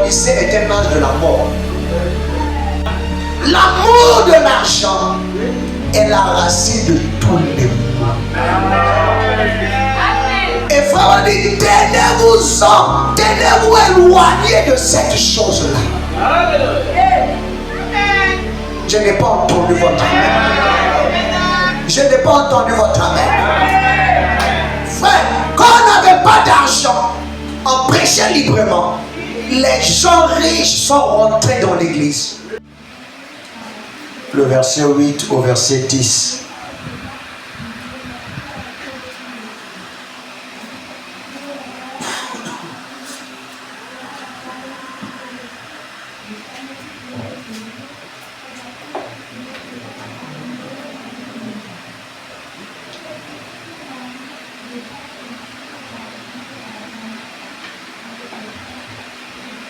l'Odyssée est un âge de la mort. L'amour de l'argent est la racine de tous les maux. Et frère, on dit, tenez-vous éloigné de cette chose-là. Je n'ai pas entendu votre amen. Je n'ai pas entendu votre amen. Frère, quand on n'avait pas d'argent, on prêchait librement. Les gens riches sont rentrés dans l'église. Le verset 8 au verset 10.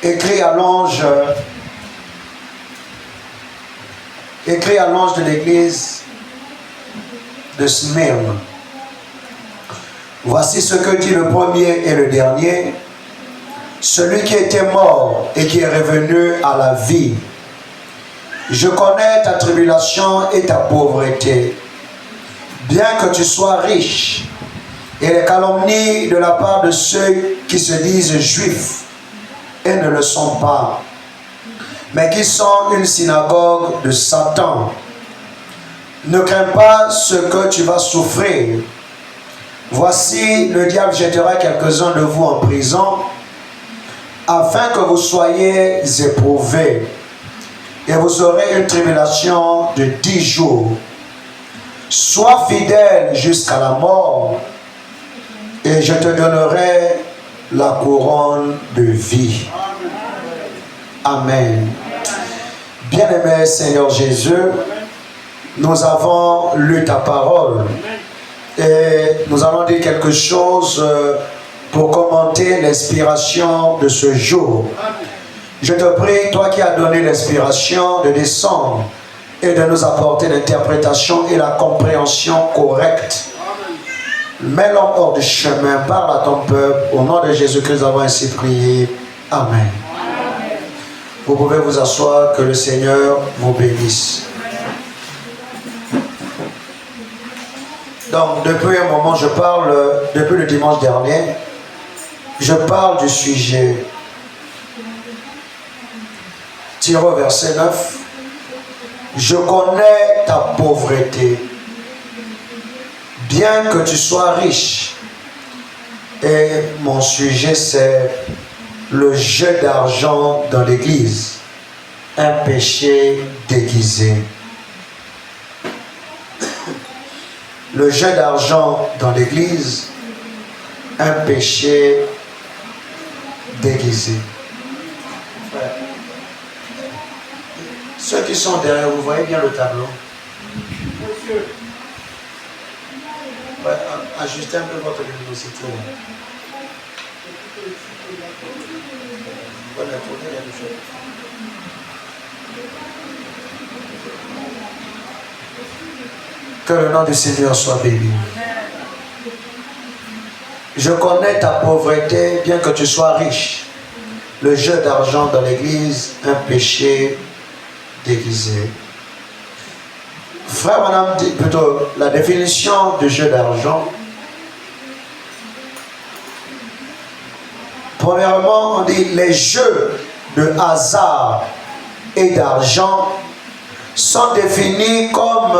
Écrit à l'ange de l'église de Smyrne. Voici ce que dit le premier et le dernier, celui qui était mort et qui est revenu à la vie. Je connais ta tribulation et ta pauvreté, bien que tu sois riche, et les calomnies de la part de ceux qui se disent juifs et ne le sont pas, mais qui sont une synagogue de Satan. Ne crains pas ce que tu vas souffrir. Voici, le diable jettera quelques-uns de vous en prison, afin que vous soyez éprouvés, et vous aurez une tribulation de 10 jours. Sois fidèle jusqu'à la mort, et je te donnerai la couronne de vie. Amen. Bien-aimé Seigneur Jésus, nous avons lu ta parole et nous allons dire quelque chose pour commenter l'inspiration de ce jour. Je te prie, toi qui as donné l'inspiration, de descendre et de nous apporter l'interprétation et la compréhension correcte. Mets l'homme hors du chemin, parle à ton peuple. Au nom de Jésus-Christ, nous avons ainsi prié. Amen. Vous pouvez vous asseoir, que le Seigneur vous bénisse. Donc, depuis un moment, depuis le dimanche dernier, je parle du sujet. Tiré au verset 9. Je connais ta pauvreté, bien que tu sois riche. Et mon sujet, c'est le jeu d'argent dans l'église, un péché déguisé. Le jeu d'argent dans l'église, un péché déguisé. Ceux qui sont derrière, vous voyez bien le tableau? Monsieur. Ouais, ajustez un peu votre luminosité. Que le nom du Seigneur soit béni. Je connais ta pauvreté, bien que tu sois riche. Le jeu d'argent dans l'église, un péché déguisé. Frère, madame, dit plutôt la définition du jeu d'argent. Premièrement, on dit les jeux de hasard et d'argent sont définis comme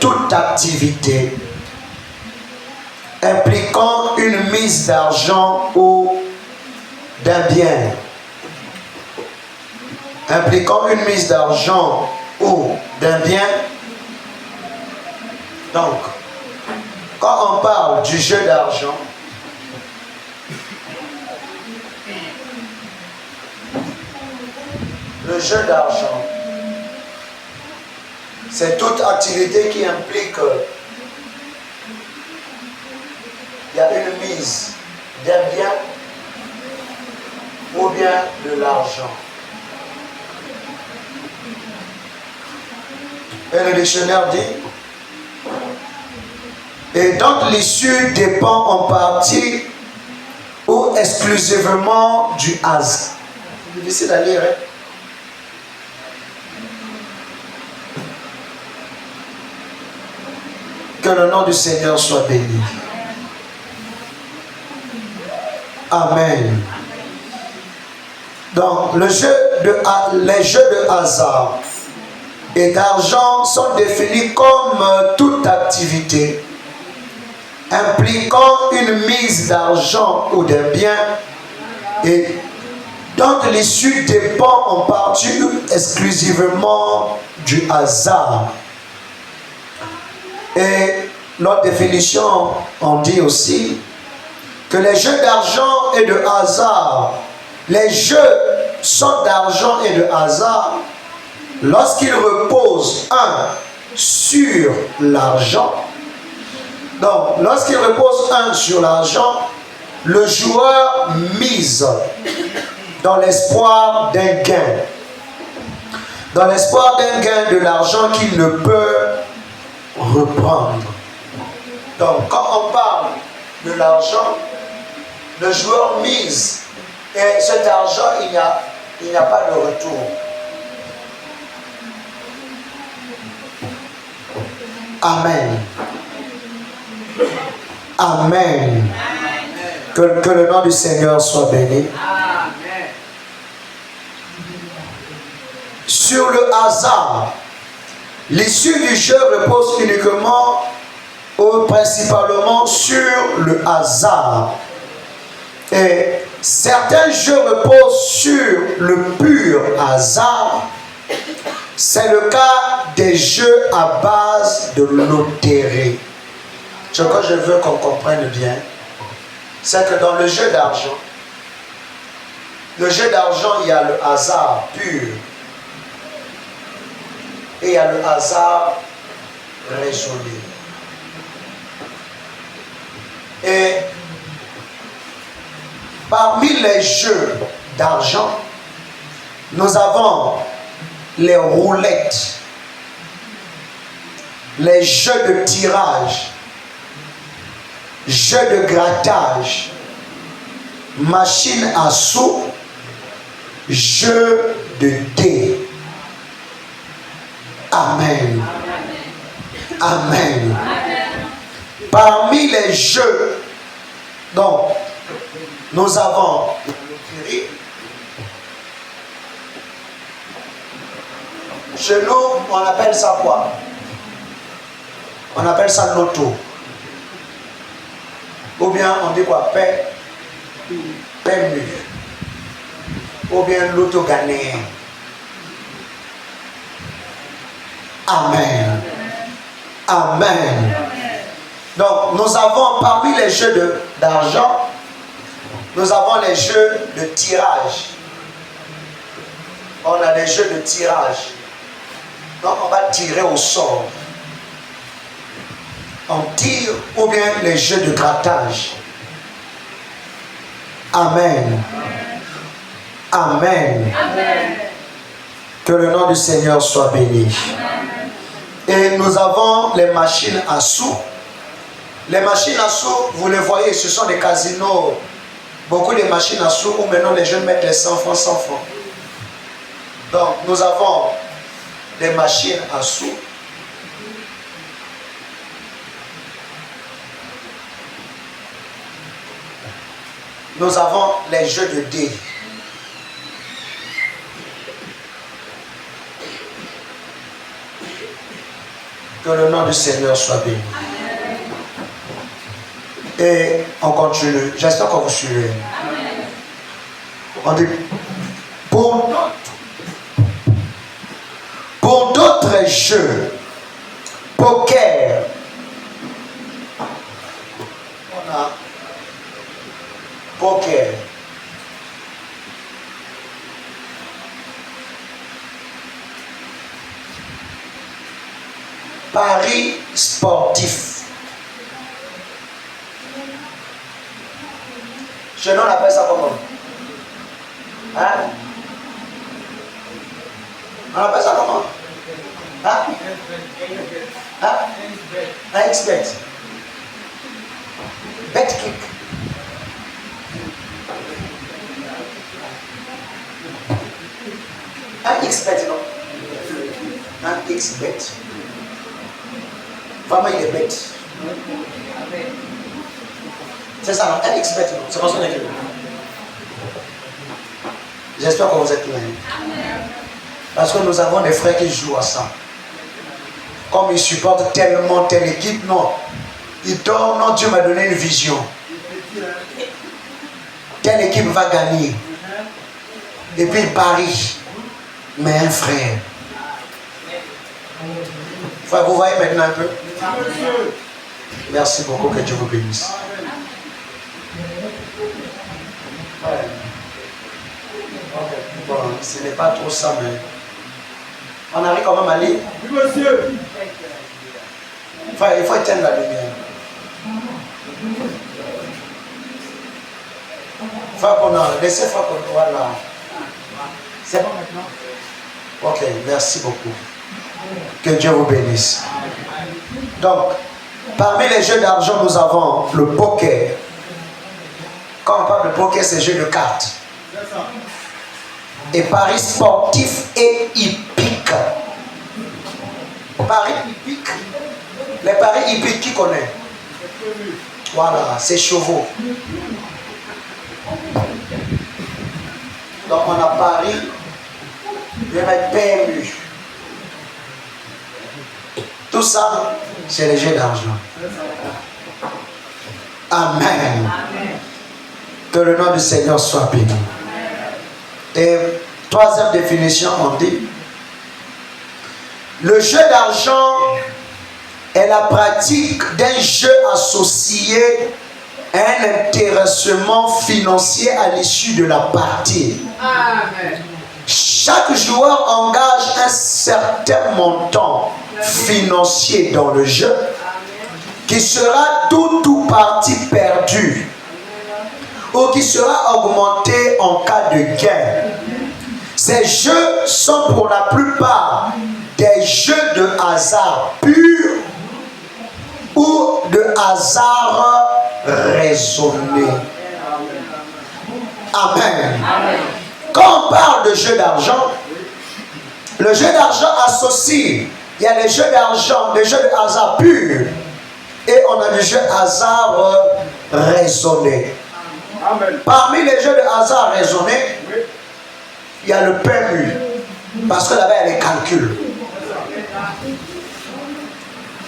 toute activité impliquant une mise d'argent ou d'un bien. Impliquant une mise d'argent ou d'un bien. Donc, quand on parle du jeu d'argent, le jeu d'argent, c'est toute activité qui implique il y a une mise d'un bien ou bien de l'argent. Et le dictionnaire dit, et donc l'issue dépend en partie ou exclusivement du hasard. difficile à lire. Hein? Que le nom du Seigneur soit béni. Amen. Donc, les jeux de hasard et d'argent sont définis comme toute activité impliquant une mise d'argent ou de biens et dont l'issue dépend en partie exclusivement du hasard. Et notre définition, on dit aussi que les jeux d'argent et de hasard, les jeux sont d'argent et de hasard lorsqu'ils reposent, sur l'argent. Donc, lorsqu'il repose sur l'argent, le joueur mise dans l'espoir d'un gain. Dans l'espoir d'un gain de l'argent qu'il ne peut reprendre. Donc, quand on parle de l'argent, le joueur mise et cet argent, il n'y a pas de retour. Amen. Amen. Que le nom du Seigneur soit béni. Amen. Sur le hasard, l'issue du jeu repose uniquement ou principalement sur le hasard. Et certains jeux reposent sur le pur hasard. C'est le cas des jeux à base de loterie. Ce que je veux qu'on comprenne bien, c'est que dans le jeu d'argent, il y a le hasard pur et il y a le hasard résolu. Et parmi les jeux d'argent, nous avons les roulettes, les jeux de tirage, jeux de grattage, machine à sous, jeux de dés. Amen. Amen. Parmi les jeux, donc, nous avons la loterie. Chez nous, on appelle ça quoi? On appelle ça loto. Ou bien on dit quoi? PMU. Ou bien loto ghanéen. Amen. Amen. Donc, nous avons parmi les jeux d'argent, nous avons les jeux de tirage. On a des jeux de tirage. Donc, on va tirer au sort. On tire, ou bien les jeux de grattage. Amen. Amen. Amen. Que le nom du Seigneur soit béni. Amen. Et nous avons les machines à sous. Les machines à sous, vous les voyez, ce sont des casinos. Beaucoup de machines à sous où maintenant les jeunes mettent les 100 francs, 100 francs. Donc, nous avons des machines à sous. Nous avons les jeux de dés. Que le nom du Seigneur soit béni. Et on continue. J'espère que vous suivez. On dit, pour d'autres jeux, poker, on a poker. Paris sportif. Chez nous, on appelle ça comment? Hein? On appelle ça comment? Hein? Hein? Un expert. Bet kick. un X-Bet, non? Un X-Bet. Vraiment, il est bête. C'est ça, non? Un X-Bet, non? C'est pas son écrit. J'espère que vous êtes là. Parce que nous avons des frères qui jouent à ça. Comme ils supportent tellement telle équipe, non. Ils dorment, non, Dieu m'a donné une vision. Telle équipe va gagner. Et puis il parie. Mais un frère. Enfin, vous voyez maintenant un peu? Merci beaucoup, que Dieu vous bénisse. Bon, ce n'est pas trop ça, mais on arrive quand même à lire. Oui, monsieur. Enfin, il faut éteindre la lumière. Enfin, laissez faire qu'on voilà. C'est bon maintenant? Ok, merci beaucoup. Que Dieu vous bénisse. Donc, parmi les jeux d'argent, nous avons le poker. Quand on parle de poker, c'est jeu de cartes. Et paris sportif et hippique. Paris hippique. Les paris hippiques, qui connaît? Voilà, c'est chevaux. Donc on a Paris, il y a PMU. Tout ça, c'est les jeux d'argent. Amen. Que le nom du Seigneur soit béni. Et troisième définition, on dit, le jeu d'argent est la pratique d'un jeu associé à un intéressement financier à l'issue de la partie. Amen. Chaque joueur engage un certain montant financier dans le jeu qui sera tout ou partie perdu ou qui sera augmenté en cas de gain. Ces jeux sont pour la plupart des jeux de hasard pur ou de hasard raisonné. Amen. Amen. Quand on parle de jeu d'argent, le jeu d'argent associe, il y a les jeux d'argent, les jeux de hasard pur, et on a des jeux de hasard raisonné. Amen. Parmi les jeux de hasard raisonné, il y a le PMU, parce que là-bas il y a les calculs.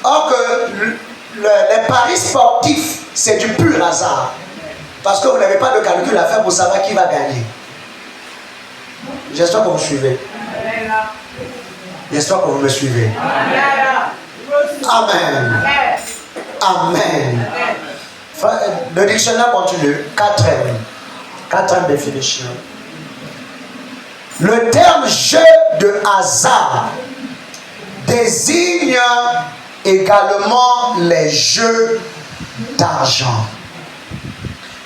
Or que les paris sportifs, c'est du pur hasard, parce que vous n'avez pas de calcul à faire pour savoir qui va gagner. J'espère que vous suivez. J'espère que vous me suivez. Amen. Amen. Le dictionnaire continue. Quatrième définition. Le terme jeu de hasard désigne également les jeux d'argent.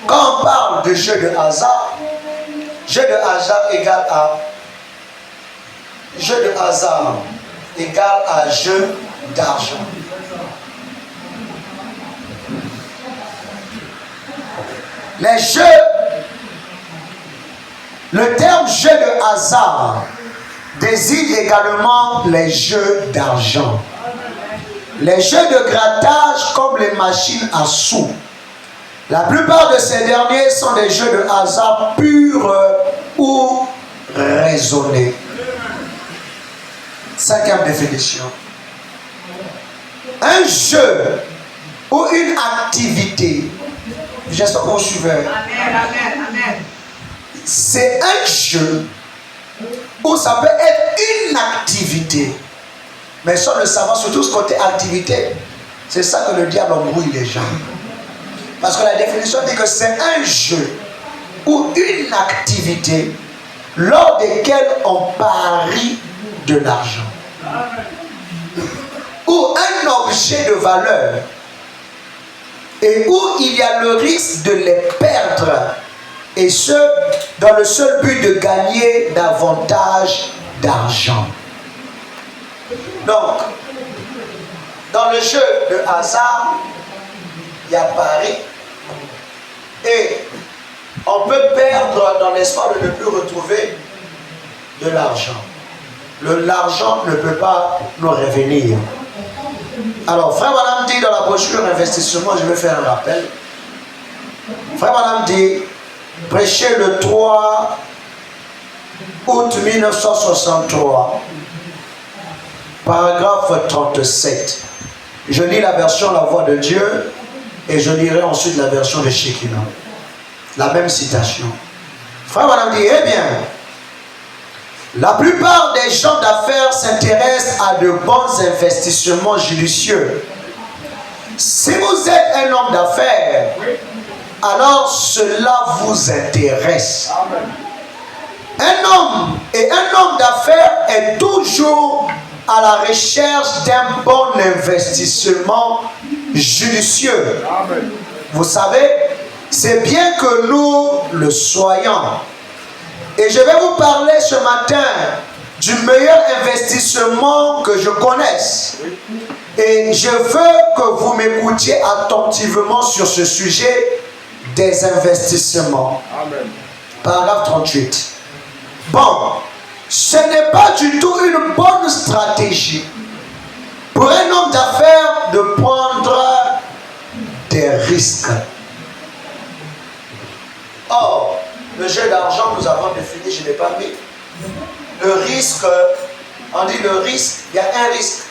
Quand on parle de jeu de hasard égale à jeu de hasard égale à jeu d'argent. Les jeux, le terme jeu de hasard désigne également les jeux d'argent. Les jeux de grattage comme les machines à sous. La plupart de ces derniers sont des jeux de hasard purs ou raisonnés. Cinquième définition. Un jeu ou une activité. J'espère que vous suivez. Amen, amen, amen. C'est un jeu ou ça peut être une activité. Mais sans le savoir, surtout ce côté activité, c'est ça que le diable embrouille les gens. Parce que la définition dit que c'est un jeu ou une activité lors desquelles on parie de l'argent. Ou un objet de valeur et où il y a le risque de les perdre, et ce, dans le seul but de gagner davantage d'argent. Donc, dans le jeu de hasard, il y a pari, et on peut perdre dans l'espoir de ne plus retrouver de l'argent. l'argent ne peut pas nous revenir. Alors, frère madame dit dans la brochure investissement, je vais faire un rappel. Frère madame dit, prêcher le 3 août 1963, paragraphe 37. Je lis la version La Voix de Dieu et je lirai ensuite la version de Shekinah. La même citation. Frère madame dit, eh bien, la plupart des gens d'affaires s'intéressent à de bons investissements judicieux. Si vous êtes un homme d'affaires, alors cela vous intéresse. Un homme d'affaires est toujours à la recherche d'un bon investissement judicieux. Vous savez, c'est bien que nous le soyons. Et je vais vous parler ce matin du meilleur investissement que je connaisse. Et je veux que vous m'écoutiez attentivement sur ce sujet des investissements. Amen. Paragraphe 38. Bon, ce n'est pas du tout une bonne stratégie pour un homme d'affaires de prendre des risques. Or, le jeu d'argent, nous avons défini, je ne l'ai pas mis. Le risque, on dit le risque, il y a un risque.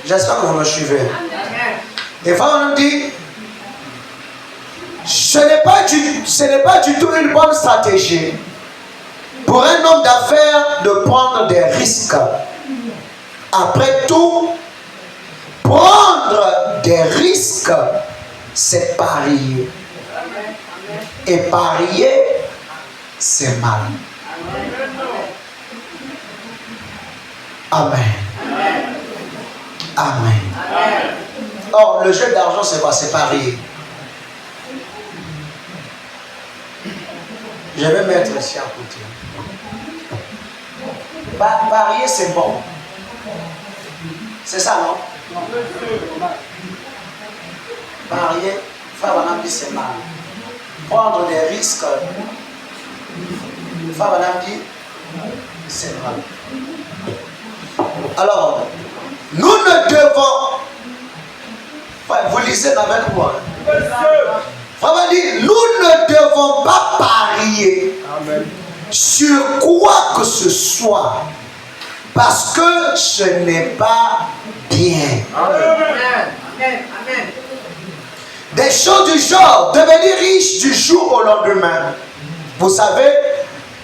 J'espère que vous me suivez. Et voilà, on dit, ce n'est pas du tout une bonne stratégie pour un homme d'affaires de prendre des risques. Après tout, prendre des risques, c'est parier. Et parier, c'est mal. Amen. Amen. Or, le jeu d'argent, c'est quoi? C'est parier. Je vais mettre ici à côté. Parier, c'est bon. C'est ça, non? Parier, frère Madame dit, c'est mal. Prendre des risques, frère Madame dit, c'est mal. Alors, nous ne devons, vous lisez avec moi. Frère Madame dit, nous ne devons pas parier. Amen. Sur quoi que ce soit, parce que ce n'est pas bien. Amen. Amen. Des choses du genre, devenir riche du jour au lendemain. Vous savez,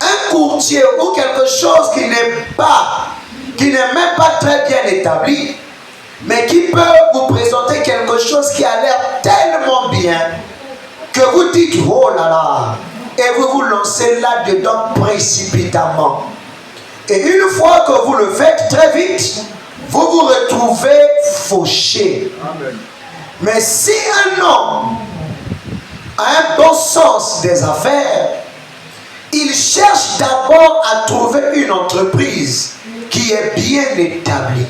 un courtier ou quelque chose qui n'est même pas très bien établi, mais qui peut vous présenter quelque chose qui a l'air tellement bien que vous dites, oh là là, et vous vous lancez là-dedans précipitamment. Et une fois que vous le faites très vite, vous vous retrouvez fauché. Amen. Mais si un homme a un bon sens des affaires, il cherche d'abord à trouver une entreprise qui est bien établie.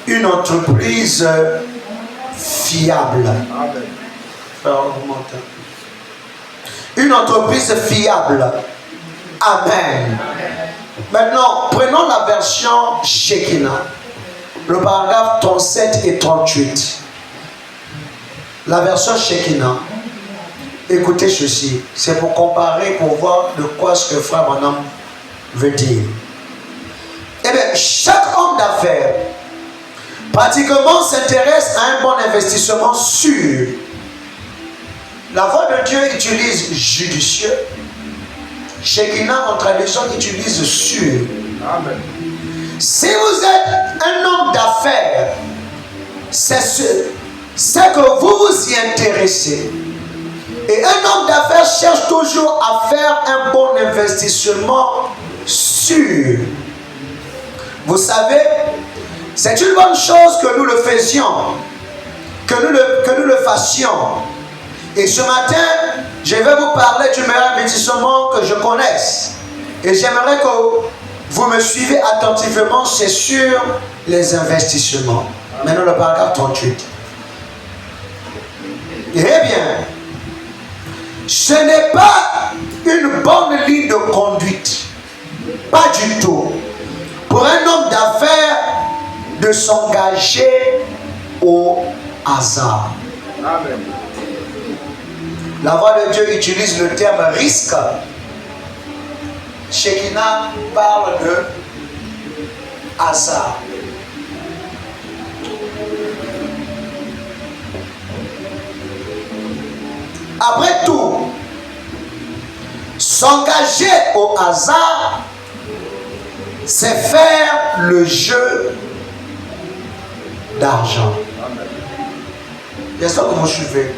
Une entreprise fiable. Une entreprise fiable. Amen. Maintenant, prenons la version Shekinah. Le paragraphe 37 et 38. La version Shekinah. Écoutez ceci. C'est pour comparer, pour voir de quoi ce que frère Branham veut dire. Eh bien, chaque homme d'affaires pratiquement s'intéresse à un bon investissement sûr. La voix de Dieu utilise judicieux. Shekinah en traduction utilise sûr. Amen. Si vous êtes un homme d'affaires, c'est que vous vous y intéressez. Et un homme d'affaires cherche toujours à faire un bon investissement sûr. Vous savez, c'est une bonne chose que nous le faisions, que nous le fassions. Et ce matin, je vais vous parler du meilleur investissement que je connaisse. Et j'aimerais que vous me suivez attentivement, c'est sur les investissements. Maintenant, le paragraphe 38. Eh bien, ce n'est pas une bonne ligne de conduite Pas du tout. Pour un homme d'affaires de s'engager au hasard. Amen. La voix de Dieu utilise le terme risque. Shekinah parle de hasard. Après tout, s'engager au hasard, c'est faire le jeu d'argent. J'espère que vous suivez.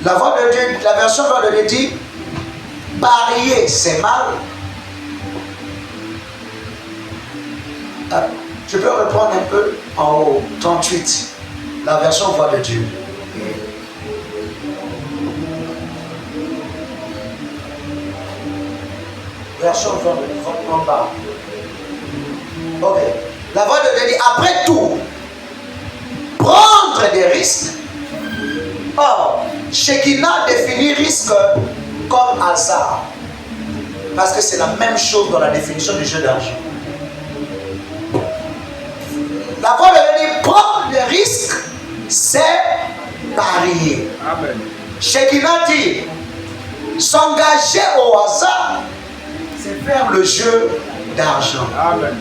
La voix de Dieu, la version de Dieu dit, parier c'est mal. Je peux reprendre un peu en haut, 38, la version voix de Dieu. Version voix de Dieu, en bas. Ok. La voix de Dieu dit, après tout, prendre des risques. Or, Shekinah définit risque comme hasard. Parce que c'est la même chose dans la définition du jeu d'argent. La voix de Dieu dit, prendre des risques, c'est parier. Amen. Shekinah dit, s'engager au hasard, c'est faire le jeu d'argent. Amen.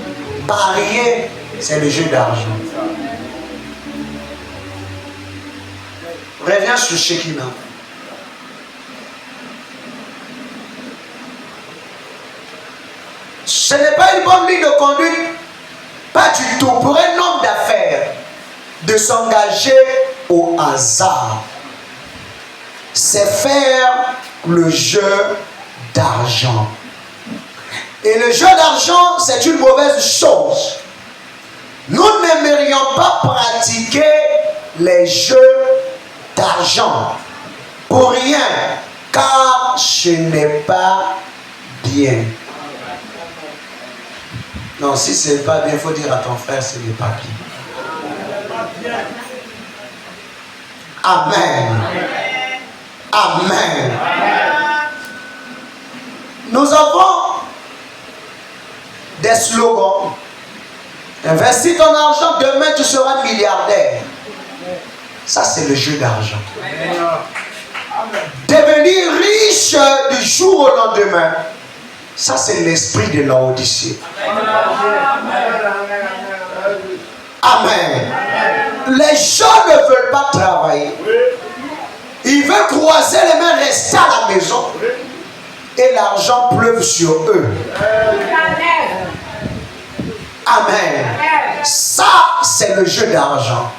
Parier, c'est le jeu d'argent. Reviens sur Shekinah. Ce n'est pas une bonne ligne de conduite, pas du tout, pour un homme d'affaires de s'engager au hasard. C'est faire le jeu d'argent. Et le jeu d'argent, c'est une mauvaise chose. Nous n'aimerions pas pratiquer les jeux d'argent pour rien, car ce n'est pas bien. Non, si ce n'est pas bien, il faut dire à ton frère, ce n'est pas bien. Amen. Amen. Nous avons des slogans. Investis ton argent, demain tu seras milliardaire. Ça, c'est le jeu d'argent. Devenir riche du jour au lendemain. Ça, c'est l'esprit de Laodicée. Amen. Les gens ne veulent pas travailler. Ils veulent croiser les mains, rester à la maison. Et l'argent pleuve sur eux. Amen. Ça, c'est le jeu d'argent.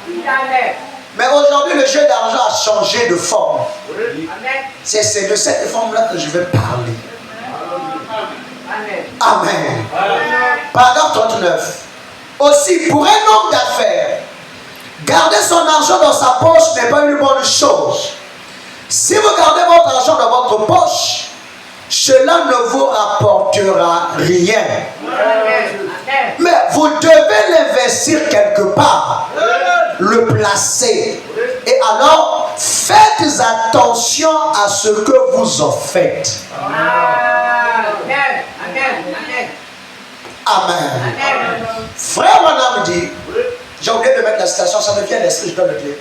Mais aujourd'hui, le jeu d'argent a changé de forme. C'est de cette forme-là que je vais parler. Amen. Paragraphe 39. Aussi, pour un homme d'affaires, garder son argent dans sa poche n'est pas une bonne chose. Si vous gardez votre argent dans votre poche, cela ne vous rapportera rien. Mais vous devez l'investir quelque part, le placer. Et alors, faites attention à ce que vous en faites. Amen. Frère Wanam dit, j'ai oublié de mettre la citation, ça me vient à l'esprit, je dois le dire.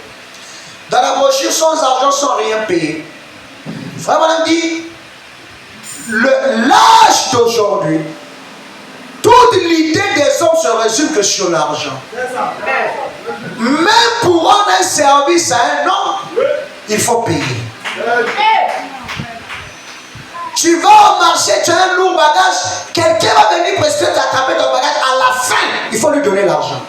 Dans la brochure, sans argent, sans rien payer. Frère Wanam dit, l'âge d'aujourd'hui, toute l'idée des hommes se résume que sur l'argent. Même pour rendre un service à un homme, il faut payer. Tu vas au marché, tu as un lourd bagage, quelqu'un va venir presque t'attraper ton bagage, à la fin, il faut lui donner l'argent.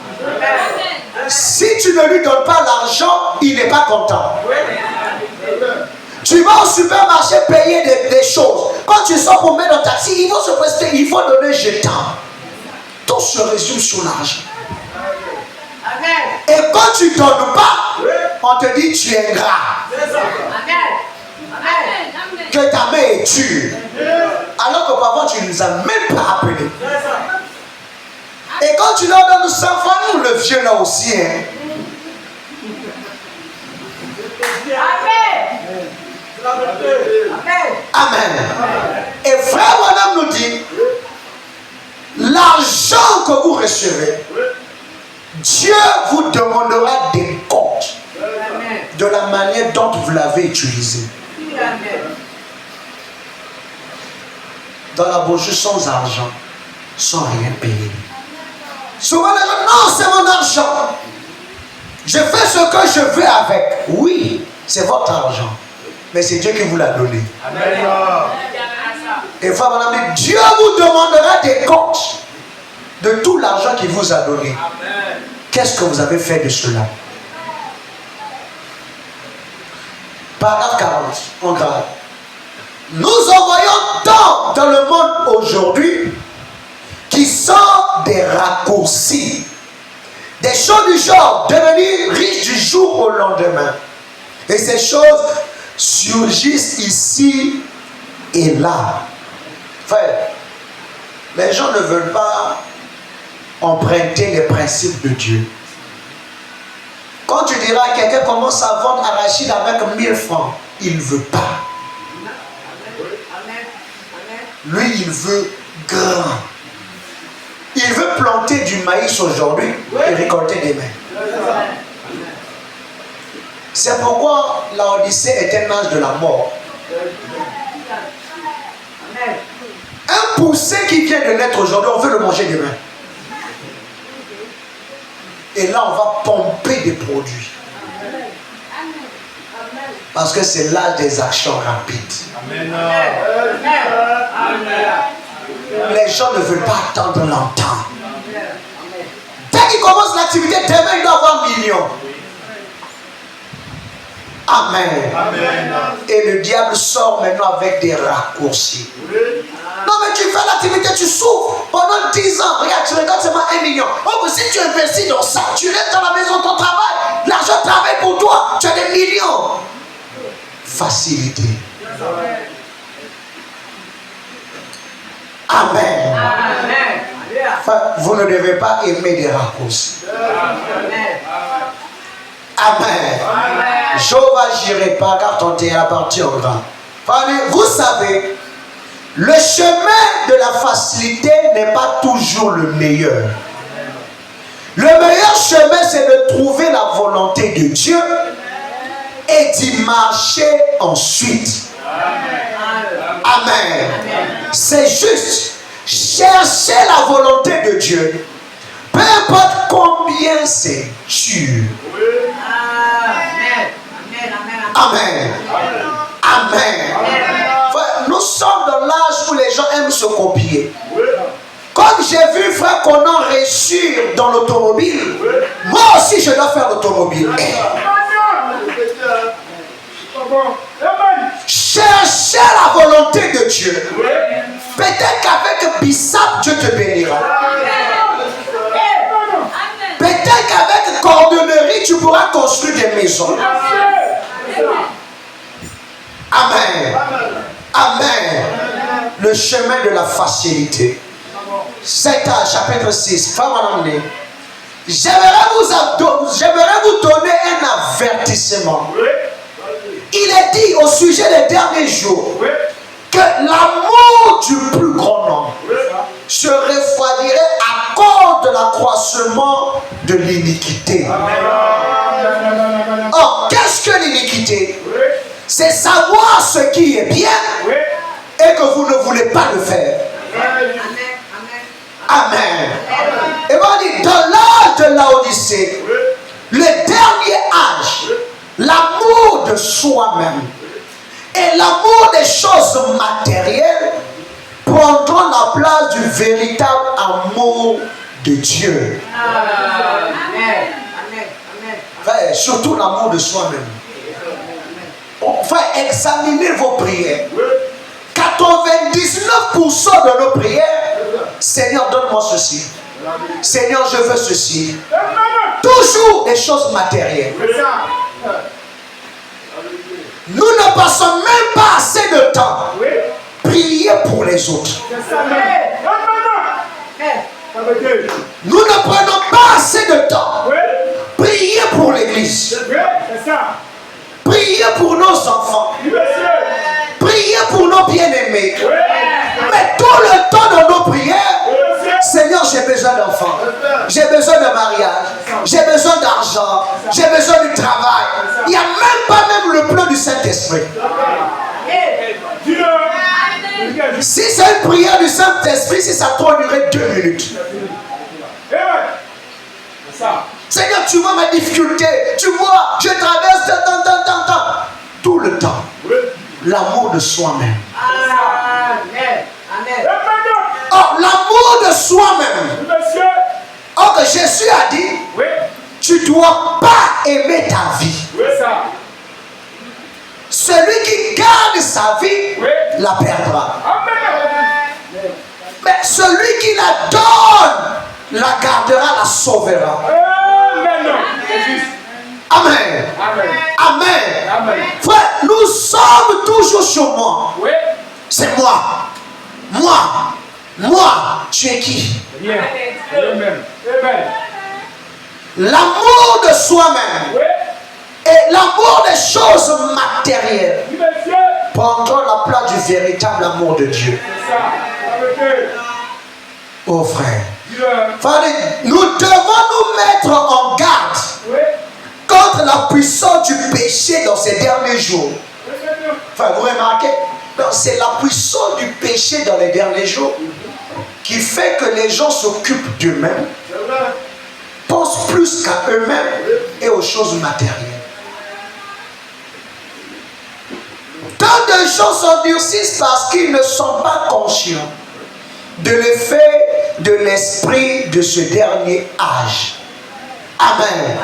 Si tu ne lui donnes pas l'argent, il n'est pas content. Tu vas au supermarché payer des choses. Quand tu sors pour mettre dans le taxi, il faut se prester, il faut donner jetant. Tout se résume sur l'argent. Et quand tu ne donnes pas, on te dit tu es ingrat. Que ta main est dure. Alors qu'auparavant tu ne nous as même pas appelés. Et quand tu leur donnes 100 francs, nous le vieux là aussi. Hein. Amen. Et frère Wanam nous dit, l'argent que vous recevez, Dieu vous demandera des comptes de la manière dont vous l'avez utilisé. Dans la brochure, sans argent, sans rien payer. Souvent les gens, non, c'est mon argent. Je fais ce que je veux avec. Oui, c'est votre argent. Mais c'est Dieu qui vous l'a donné. Amen. Et femme, madame, Dieu vous demandera des comptes de tout l'argent qu'il vous a donné. Qu'est-ce que vous avez fait de cela? Paragraphe 40, on garde. Nous en voyons tant dans le monde aujourd'hui qui sont des raccourcis. Des choses du genre devenir riche du jour au lendemain. Et ces choses surgissent ici et là. Frère, les gens ne veulent pas emprunter les principes de Dieu. Quand tu diras à quelqu'un commence à vendre arachide avec 1000 francs, il ne veut pas. Lui, il veut grand. Il veut planter du maïs aujourd'hui et récolter demain. C'est pourquoi la Odyssée est un âge de la mort. Un poussé qui vient de naître aujourd'hui, on veut le manger demain. Et là, on va pomper des produits. Parce que c'est l'âge des actions rapides. Les gens ne veulent pas attendre longtemps. Dès qu'il commence l'activité, demain il doit avoir millions. Amen. Et le diable sort maintenant avec des raccourcis. Non mais tu fais l'activité, tu souffres pendant 10 ans. Regarde, tu regardes seulement 1 million. Oh, mais si tu investis dans ça, tu restes dans la maison, ton travail, l'argent travaille pour toi, tu as des millions. Facilité. Amen. Enfin, vous ne devez pas aimer des raccourcis. Amen. Jéhovah Jireh, paragraphe 31, la partie en grand. Vous savez, le chemin de la facilité n'est pas toujours le meilleur. Le meilleur chemin, c'est de trouver la volonté de Dieu et d'y marcher ensuite. Amen. C'est juste. Chercher la volonté de Dieu. Peu importe combien c'est dur. Amen. Amen. Nous sommes dans l'âge où les gens aiment se copier. Comme j'ai vu frère Conan réussir dans l'automobile, moi aussi je dois faire l'automobile. Chercher la volonté de Dieu. Peut-être qu'avec Bissap, Dieu te bénira. Peut-être qu'avec cordonnerie, tu pourras construire des maisons. Amen. Amen. Le chemin de la facilité. 7 âge, chapitre 6. Femme en emmener. J'aimerais vous donner un avertissement. Il est dit au sujet des derniers jours que l'amour du plus grand nombre se refroidirait à cause de l'accroissement de l'iniquité. Or, qu'est-ce que l'iniquité? C'est savoir ce qui est bien et que vous ne voulez pas le faire. Amen. Et on dit, dans l'âge de la Odyssée, le dernier âge, l'amour de soi-même et l'amour des choses matérielles prendront la place du véritable amour de Dieu. Enfin, surtout l'amour de soi-même. Enfin, examinez vos prières. 99% de nos prières, Seigneur, donne-moi ceci. Seigneur, je veux ceci. Toujours des choses matérielles. Nous ne passons même pas assez de temps prier pour les autres. Nous ne prenons pas assez de temps prier pour l'église. Prier pour nos enfants. Prier pour nos bien-aimés. Mais tout le temps de nos prières, Seigneur, j'ai besoin d'enfants. J'ai besoin de mariage. J'ai besoin d'argent. J'ai besoin du travail. Il n'y a même pas le plan du Saint-Esprit. Si c'est une prière du Saint-Esprit, si ça doit durer 2 minutes. Seigneur, tu vois ma difficulté. Tu vois, je traverse tant. Tout le temps. L'amour de soi-même. Oh, l'amour de soi-même. Or que Jésus a dit, tu ne dois pas aimer ta vie. Celui qui garde sa vie la perdra. Mais celui qui la donne la gardera, la sauvera. Amen. Amen. Frère, nous sommes toujours sur moi. C'est moi. Moi. Tu es qui? L'amour de soi-même et l'amour des choses matérielles prendront la place du véritable amour de Dieu. Oh frère, nous devons nous mettre en garde contre la puissance du péché dans ces derniers jours. Enfin, vous remarquez, c'est la puissance du péché dans les derniers jours qui fait que les gens s'occupent d'eux-mêmes, pensent plus qu'à eux-mêmes et aux choses matérielles. Tant de gens s'endurcissent parce qu'ils ne sont pas conscients de l'effet de l'esprit de ce dernier âge. Amen.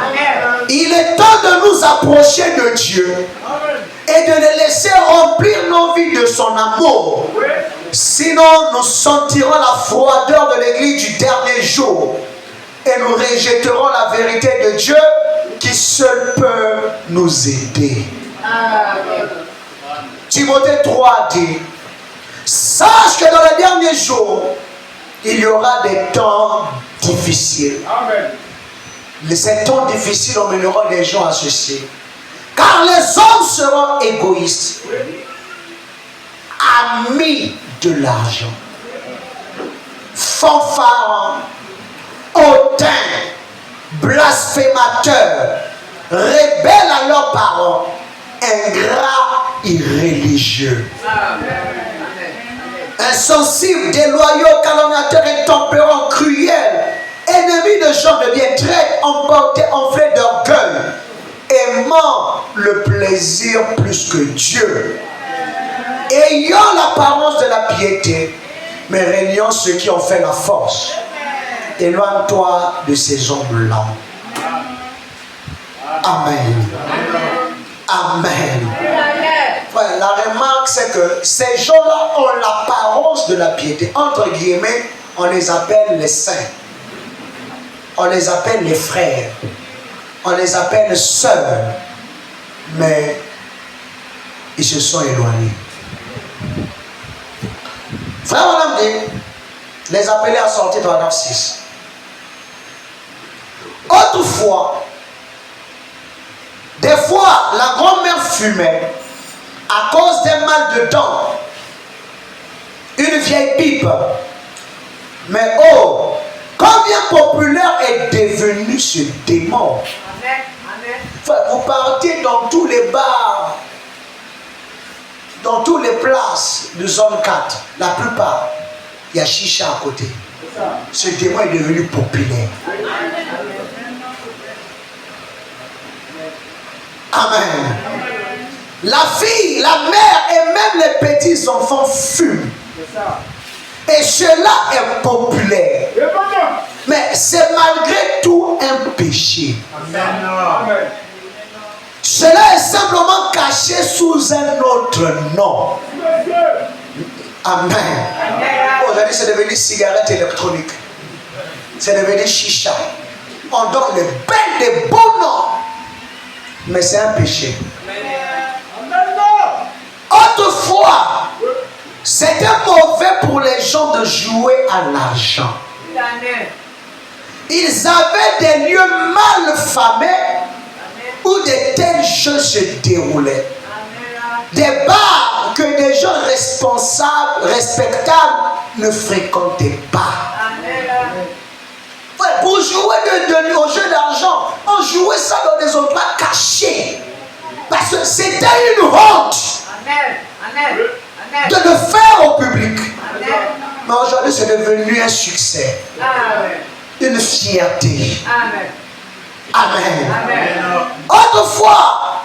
Il est temps de nous approcher de Dieu et de le laisser remplir nos vies de son amour. Sinon, nous sentirons la froideur de l'église du dernier jour et nous rejetterons la vérité de Dieu qui seul peut nous aider. Timothée 3 dit, sache que dans les derniers jours, il y aura des temps difficiles. Ces temps difficiles emmèneront les gens à ceci. Car les hommes seront égoïstes, amis de l'argent, fanfarons, hautains, blasphémateurs, rebelles à leurs parents, ingrats, irréligieux, insensibles, déloyaux, calomniateurs, intempérants, cruels, ennemis de gens de bien, traîtres, emportés, enflés d'orgueil, aimant le plaisir plus que Dieu, ayant l'apparence de la piété, mais régnant ceux qui ont fait la force. Éloigne-toi de ces hommes-là. Amen. Amen. Ouais, la remarque, c'est que ces gens-là ont l'apparence de la piété. Entre guillemets, on les appelle les saints. On les appelle les frères. On les appelle les sœurs. Mais ils se sont éloignés. Frère Madame dit, les appeler à sortir paragraphe 6. Autrefois, des fois, la grand-mère fumait à cause d'un mal de dents. Une vieille pipe. Mais oh, combien populaire est devenu ce démon. Vous partez dans tous les bars, dans toutes les places de zone 4, la plupart, il y a chicha à côté. Ce démon est devenu populaire. Amen. La fille, la mère et même les petits enfants fument. Et cela est populaire. Mais c'est malgré tout un péché. Amen. Cela est simplement caché sous un autre nom. Amen. Aujourd'hui, c'est devenu cigarette électronique. C'est devenu chicha. On donne les belles, des beaux noms. Mais c'est un péché. Autrefois, c'était mauvais pour les gens de jouer à l'argent. Ils avaient des lieux mal famés où de tels jeux se déroulaient. Des bars que des gens responsables, respectables ne fréquentaient pas. Frère, pour jouer au jeu d'argent, on jouait ça dans des endroits cachés. Parce que c'était une honte de le faire au public. Mais aujourd'hui, c'est devenu un succès. Une fierté. Amen. Autrefois,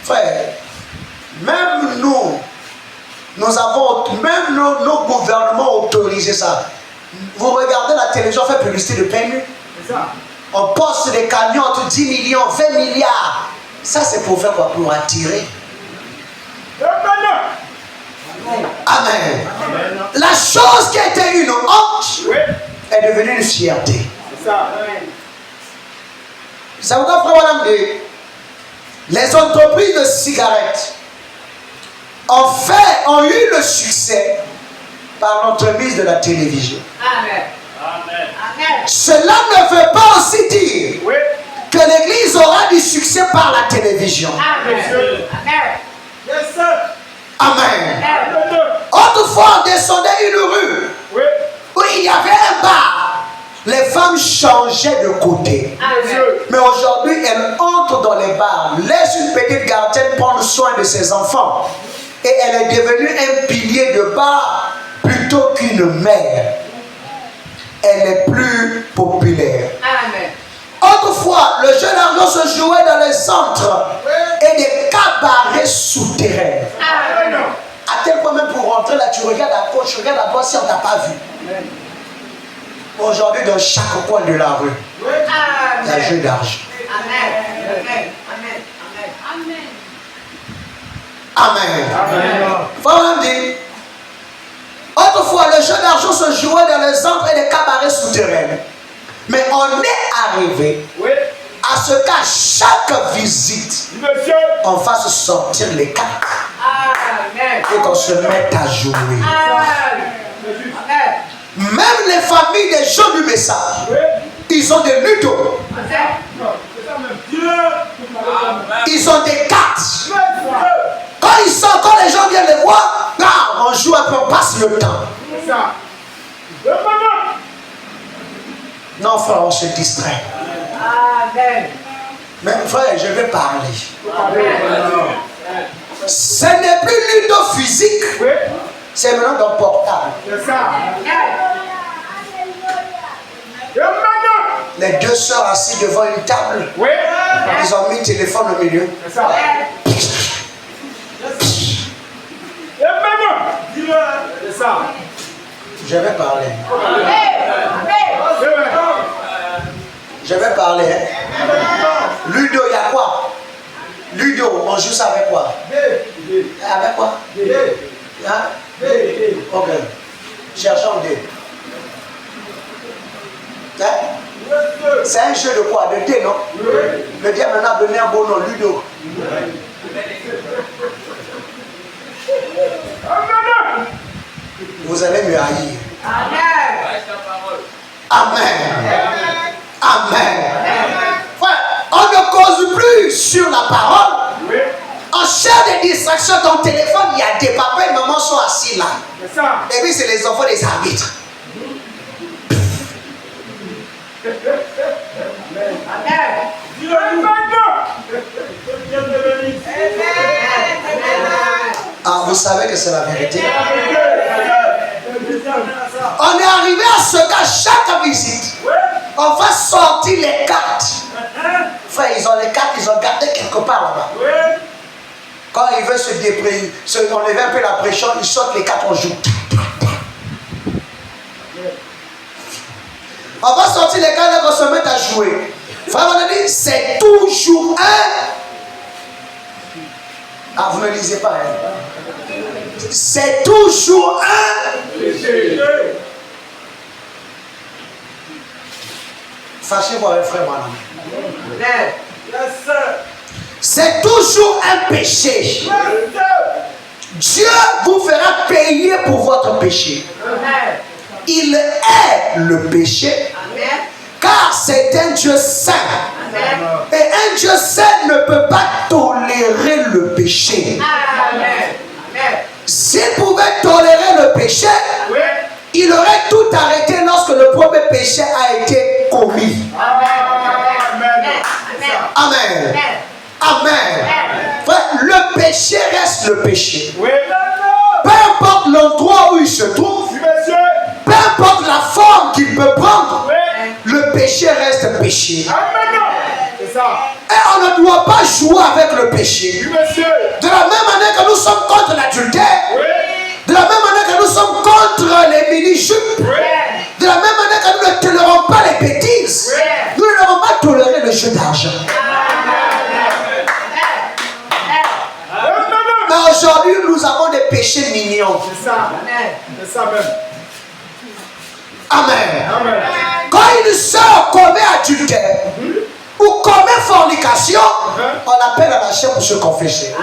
frère, même nous avons, même nos gouvernements autorisé ça. Vous regardez la télévision, on fait publicité de PMU. On poste des camions entre 10 millions, 20 milliards. Ça, c'est pour faire quoi? Pour attirer. Amen. La chose qui était une honte est devenue une fierté. Ça vous comprend, madame? Les entreprises de cigarettes ont eu le succès par l'entremise de la télévision. Amen. Cela ne veut pas aussi dire que l'église aura du succès par la télévision. Amen. Autrefois, on descendait une rue où il y avait un bar. Les femmes changeaient de côté. Mais aujourd'hui, elles entrent dans les bars, laissent une petite gardienne prendre soin de ses enfants. Et elle est devenue un pilier de bar plutôt qu'une mère. Elle est plus populaire. Amen. Autrefois, le jeu d'argent se jouait dans les centres et des cabarets souterrains. Amen. À tel point même pour rentrer là, tu regardes à gauche, tu regardes à droite si on ne t'a pas vu. Amen. Aujourd'hui, dans chaque coin de la rue, il y a un jeu d'argent. Amen. Faut dire, autrefois, le jeu d'argent se jouait dans les centres et les cabarets souterrains. Mais on est arrivé à ce qu'à chaque visite, on fasse sortir les cartes. Et qu'on se mette à jouer. Même les familles des gens du message, ils ont des ludos. Ils ont des cartes. Quand les gens viennent les voir, on joue un peu, on passe le temps. Non, frère, on se distrait. Mais frère, je vais parler. Ce n'est plus ludo physique. C'est maintenant dans le portable. Les deux sœurs assises devant une table. Ils ont mis le téléphone au milieu. Je vais parler. Je vais parler. Ludo, il y a quoi? Ludo, on joue ça avec quoi? Avec quoi? Hein? Ok. Cherchons D. Hein? C'est un jeu de quoi? De dé, non? Le diable en a donné un beau nom, Ludo. Vous allez me haïr. Amen. Amen. On ne cause plus sur la parole. On cherche des distractions. Ton téléphone, il y a des papas et maman sont assis là. Et puis c'est les enfants des arbitres. Ah, vous savez que c'est la vérité. On est arrivé à ce qu'à chaque visite, on va sortir les cartes. Frère, ils ont les cartes, ils ont gardé quelque part là-bas. Quand ils veulent se déprimer, se enlever un peu la pression, ils sortent les cartes, on joue. On va sortir les cartes et on se met à jouer. Frère, on a dit, c'est toujours un. Ah, vous ne lisez pas, hein? C'est toujours un péché. Fâchez-vous avec frère, madame. C'est toujours un péché. Dieu vous fera payer pour votre péché. Il est le péché. Car c'est un Dieu saint. Et un Dieu saint ne peut pas tolérer le péché. S'il pouvait tolérer le péché, il aurait tout arrêté lorsque le premier péché a été commis. Amen. Amen. Frère, le péché reste le péché. Peu importe l'endroit où il se trouve, peu importe la forme qu'il peut prendre, le péché reste péché. Et on ne doit pas jouer avec le péché. De la même manière que nous sommes contre l'adultère, de la même manière que nous sommes contre les mini-jupes, de la même manière que nous ne tolérons pas les bêtises, nous ne devons pas tolérer le jeu d'argent. Mais aujourd'hui, nous avons des péchés mignons. C'est ça même. Amen. Quand une soeur commet adultère ou commet fornication, on appelle à la chair pour se confesser.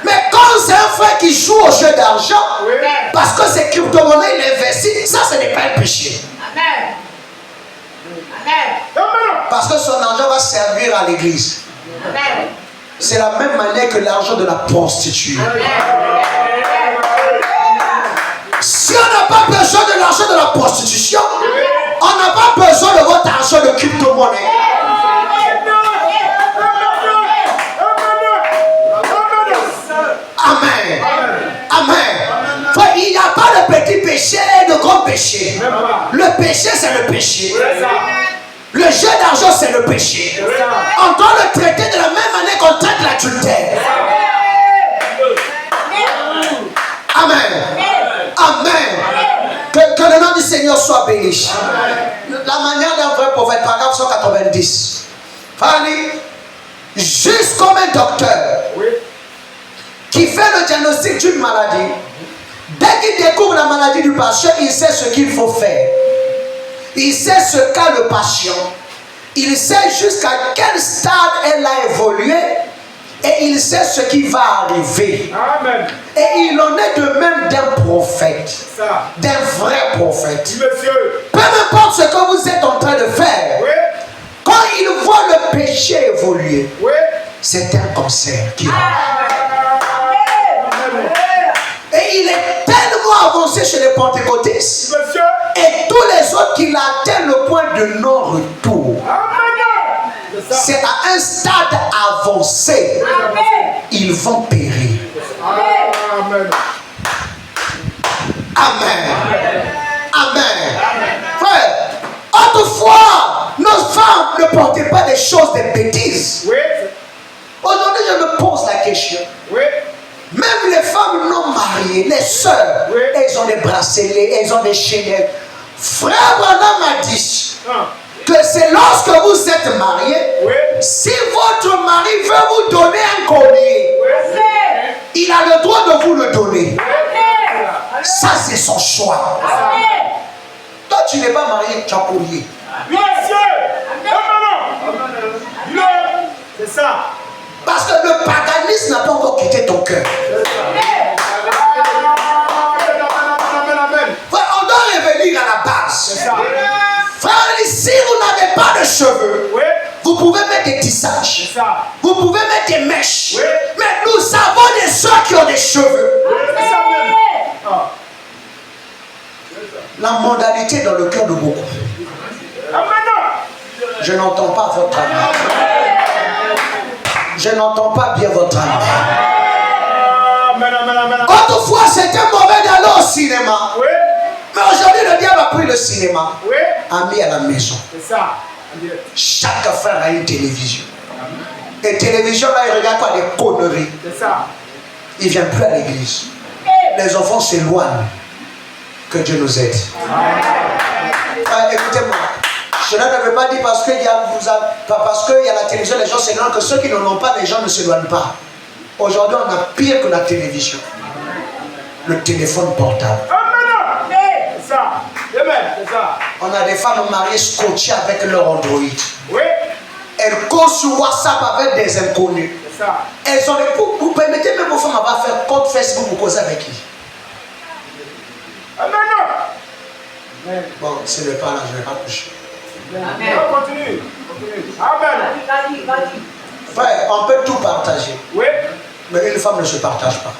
Mais quand c'est un frère qui joue au jeu d'argent, parce que c'est crypto-monnaie, il investit, ça ce n'est pas un péché. Parce que son argent va servir à l'église. C'est la même manière que l'argent de la prostituée. Si on n'a pas besoin de l'argent de la prostitution, on n'a pas besoin de votre argent de crypto-monnaie. Amen. Amen. Frère, il n'y a pas de petit péché et de gros péché. Le péché, c'est le péché. Le jeu d'argent, c'est le péché. On doit le traiter de la même manière qu'on traite l'adultère. Amen. Amen. Que le nom du Seigneur soit béni. La manière d'un vrai prophète, paragraphe 190. Fanny, juste comme un docteur qui fait le diagnostic d'une maladie, dès qu'il découvre la maladie du patient, il sait ce qu'il faut faire. Il sait ce qu'a le patient. Il sait jusqu'à quel stade elle a évolué. Et il sait ce qui va arriver. Amen. Et il en est de même d'un prophète. D'un vrai prophète. Peu importe ce que vous êtes en train de faire. Quand il voit le péché évoluer, c'est un cancer qui arrive. Et il est tellement avancé chez les pentecôtistes. Et tous les autres qu'il atteint le point de non-retour. C'est à un stade avancé. Ils vont périr. Amen. Amen. Amen. Frère, autrefois, nos femmes ne portaient pas des choses, des bêtises. Aujourd'hui, je me pose la question. Même les femmes non mariées, les sœurs, elles ont des bracelets, elles ont des chaînettes. Frère Branham m'a dit que c'est lorsque vous êtes mariés, si votre mari veut vous donner un collier, il a le droit de vous le donner. Ça, c'est son choix. Toi, tu n'es pas marié, tu as collier. C'est ça. Parce que le paganisme n'a pas encore quitté ton cœur. On doit revenir à la base. Frère, si vous n'avez pas de cheveux, vous pouvez mettre des tissages. Vous pouvez mettre des mèches. Mais nous avons des soeurs qui ont des cheveux. La mondanité dans le cœur de beaucoup. Je n'entends pas votre âme. Je n'entends pas bien votre âme. Autrefois, c'était mauvais d'aller au cinéma. Mais aujourd'hui, le diable a pris le cinéma, a mis à la maison. Chaque frère a une télévision. Et télévision, là, il regarde quoi? Des conneries. Il ne vient plus à l'église. Les enfants s'éloignent. Que Dieu nous aide. Écoutez-moi. Cela ne veut pas dire parce qu'il y a la télévision, les gens s'éloignent, que ceux qui n'en ont pas, les gens ne s'éloignent pas. Aujourd'hui, on a pire que la télévision. Le téléphone portable. On a des femmes mariées scotchées avec leur Android. Elles causent sur WhatsApp avec des inconnus. Elles ont des... Vous permettez même aux femmes à faire compte Facebook pour causer avec qui? Bon, ce n'est pas là, je ne vais pas coucher. Continue. Amen. Frère, on peut tout partager. Mais une femme ne se partage pas.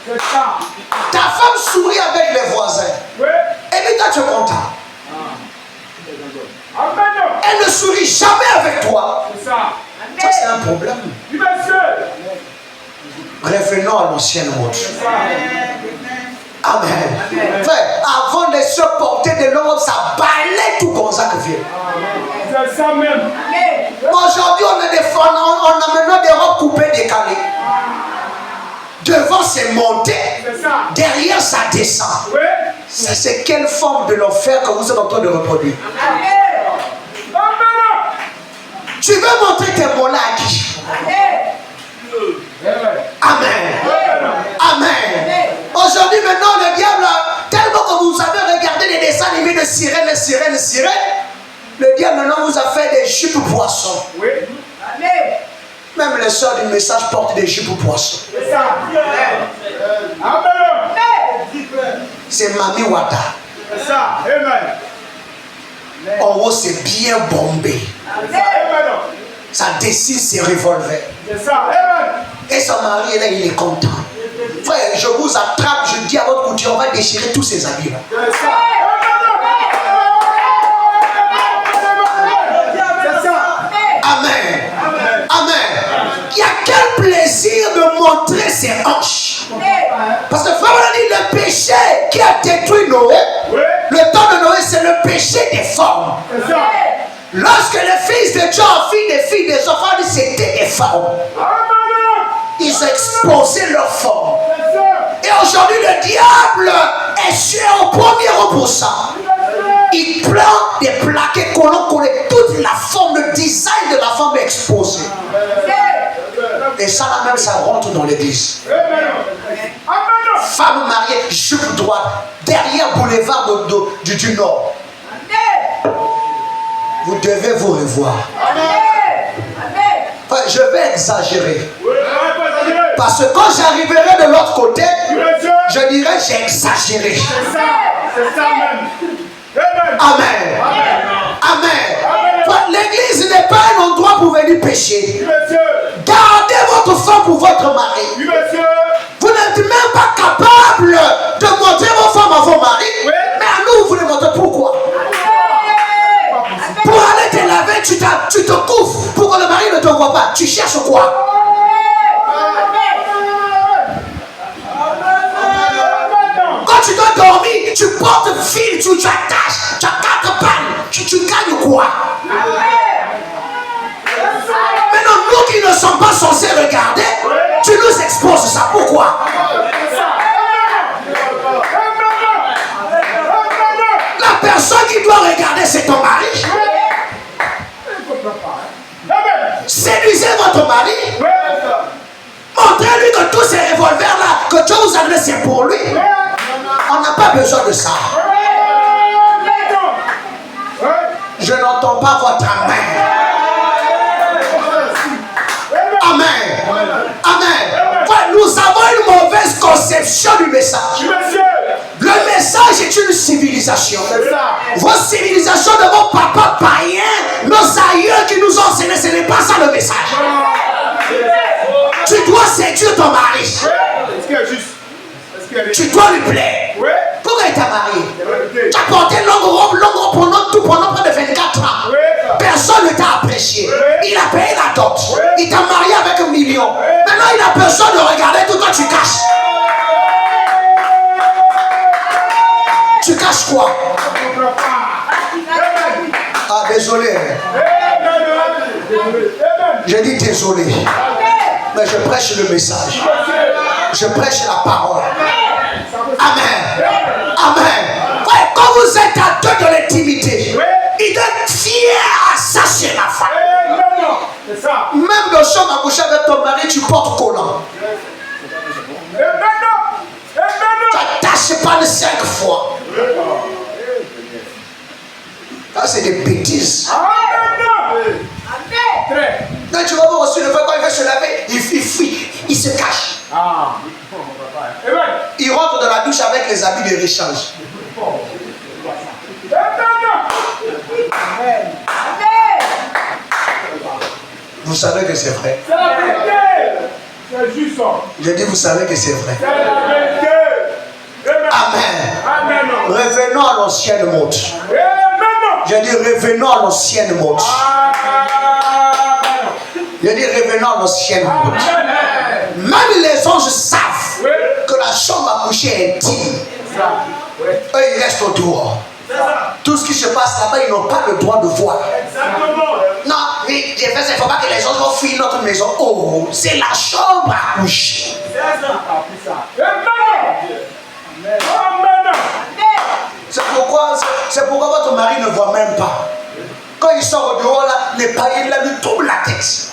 C'est ça. Ta femme sourit avec les voisins. Oui. Et puis toi, tu es content. Amen. Elle ne sourit jamais avec toi. C'est ça. Ça, c'est un problème. Oui, monsieur. Revenons à l'ancienne mode. C'est ça. Amen. Frère, avant de se porter de l'homme, ça balait tout comme ça que vient. C'est ça même. Aujourd'hui, on a maintenant des robes coupées, décalées. Devant, c'est monté. C'est ça. Derrière, ça descend. Oui. Ça, c'est quelle forme de l'enfer que vous êtes en train de reproduire? Amen. Tu veux montrer tes mollets à qui? Amen. Amen. Aujourd'hui, maintenant, le diable, tellement que vous savez regarder les dessins animés de sirènes, le diable maintenant vous a fait des jupes poissons. Oui. Même les soeurs du message portent des jupes poissons. C'est ça. Amen. C'est Mami Wata. C'est ça. Amen. En haut, c'est bien bombé. Amen. Ça dessine ses revolvers. C'est ça. Amen. Et son mari, là, il est content. Frère, je vous attrape, je dis à votre couture, on va déchirer tous ces habits là. C'est ça. Amen. Amen. Il y a quel plaisir de montrer ses hanches. Parce que frère, on a dit le péché qui a détruit Noé. Le temps de Noé, c'est le péché des formes. C'est ça. Lorsque les fils de Dieu ont des filles, des enfants, c'était des formes. Ils ont exposé leur forme. Et aujourd'hui, le diable est sur au premier opposant. Il prend des plaquettes qu'on connaît toute la forme, le design de la femme exposée. Et ça là même, ça rentre dans l'église. Femme mariée, jupe droite, derrière boulevard du Nord. Vous devez vous revoir. Enfin, je vais exagérer. Parce que quand j'arriverai de l'autre côté, je dirais j'ai exagéré. C'est ça même. Amen. Amen. L'église n'est pas un endroit pour venir pécher. Gardez votre femme pour votre mari. Vous n'êtes même pas capable de montrer vos femmes à vos maris. Mais à nous, vous voulez montrer pourquoi? Pour aller te laver, tu te couvres pour que le mari ne te voit pas. Tu cherches quoi? Quand tu dois dormir, tu portes fil, tu attaches, tu as 4 pannes, tu gagnes quoi? Maintenant, nous qui ne sommes pas censés regarder, tu nous exposes ça. Pourquoi? La personne qui doit regarder, c'est ton mari. Séduisez votre mari. Montrez-lui que tous ces revolvers-là, que Dieu vous a donné, c'est pour lui. On n'a pas besoin de ça. Je n'entends pas votre amen. Amen. Amen. Ouais, nous avons une mauvaise conception du message. Le message est une civilisation. Vos civilisations de vos papas païens, nos aïeux qui nous ont enseigné, ce n'est pas ça le message. Tu dois séduire ton mari. Est-ce qu'elle est juste? Tu dois lui plaire. Pourquoi il t'a marié? Tu as porté longue robe pendant près de 24 ans. Personne ne t'a apprécié. Il a payé la dot. Il t'a marié avec 1 million. Maintenant, il a besoin de regarder tout toi tu caches. Tu caches quoi? Ah, désolé. J'ai dit désolé. Mais je prêche le message. Je prêche la parole. Amen. Amen. Ouais, quand vous êtes à deux dans l'intimité, il doit être fier à ça chez la femme. Même dans chambre à coucher avec ton mari, tu portes collant. Tu n'attaches pas les 5 fois. Ça, c'est des bêtises. Donc tu vas voir aussi le fait quand il va se laver, il fuit, il se cache. Il rentre dans la douche avec les habits de rechange. Vous savez que c'est vrai. C'est juste. Je dis, vous savez que c'est vrai. C'est la vérité. Amen. Amen. Revenons à l'ancienne mode. Amen. Je dis, revenons à l'ancienne mode. Je dis, revenons à l'ancienne mode. Même les anges savent que la chambre à coucher est intime. Eux, ils restent autour. Tout ce qui se passe là-bas, ils n'ont pas le droit de voir. Non, il ne faut pas que les gens fuient notre maison. Oh, c'est la chambre à coucher. C'est pourquoi votre mari ne voit même pas. Quand il sort au dehors, là, les païens là, lui tournent la tête.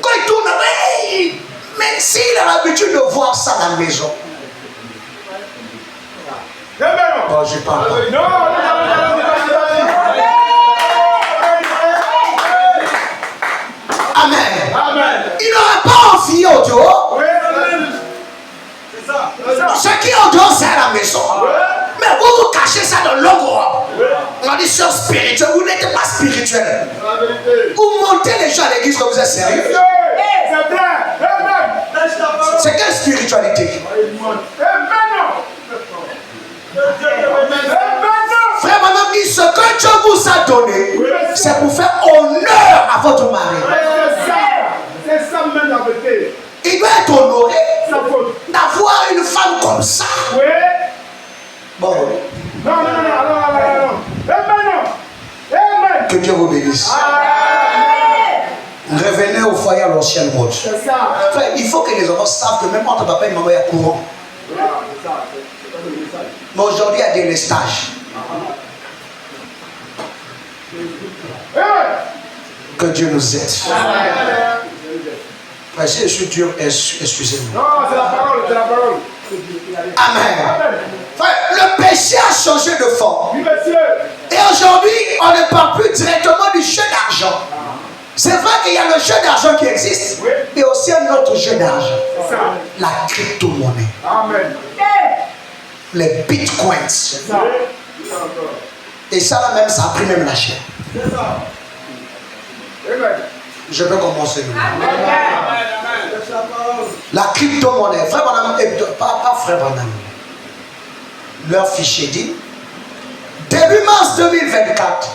Quand il tourne, même s'il a l'habitude de voir ça à la maison. Oh, je parle pas. Amen. Amen. Il n'aura pas envie au dehors. Ce qui est au dehors, c'est à la maison. Mais vous vous cachez ça dans l'ombre. On dit soeur spirituelle, vous n'êtes pas spirituel. Vous montez les gens à l'église que vous êtes sérieux. C'est quelle spiritualité? Frère, madame dit ce que Dieu vous a donné, c'est pour faire honneur à votre mari. C'est ça même la vérité. Il doit être honoré d'avoir une femme comme ça. Oui. Bon. Non. Amen. Que Dieu vous bénisse. Revenez au foyer à l'ancienne mode. C'est ça. Frère, il faut que les enfants savent que même entre papa et maman, il y a courant. Mais aujourd'hui, il y a des lestages. Que Dieu nous aide. Frère, si je suis dur, excusez-moi. Non, c'est la parole, c'est la parole. Amen. Frère, le péché a changé de forme. Oui, monsieur. Et aujourd'hui, on ne parle plus directement du jeu d'argent. C'est vrai qu'il y a le jeu d'argent qui existe, Oui. mais aussi un autre jeu d'argent. C'est ça. La crypto-monnaie. Amen. Les bitcoins. C'est ça. Et ça là même, ça a pris même la chair. C'est ça. Amen. Je peux commencer. Amen. C'est la parole. La crypto-monnaie. Frère Branham, pas frère Branham. Leur fichier dit, début mars 2024,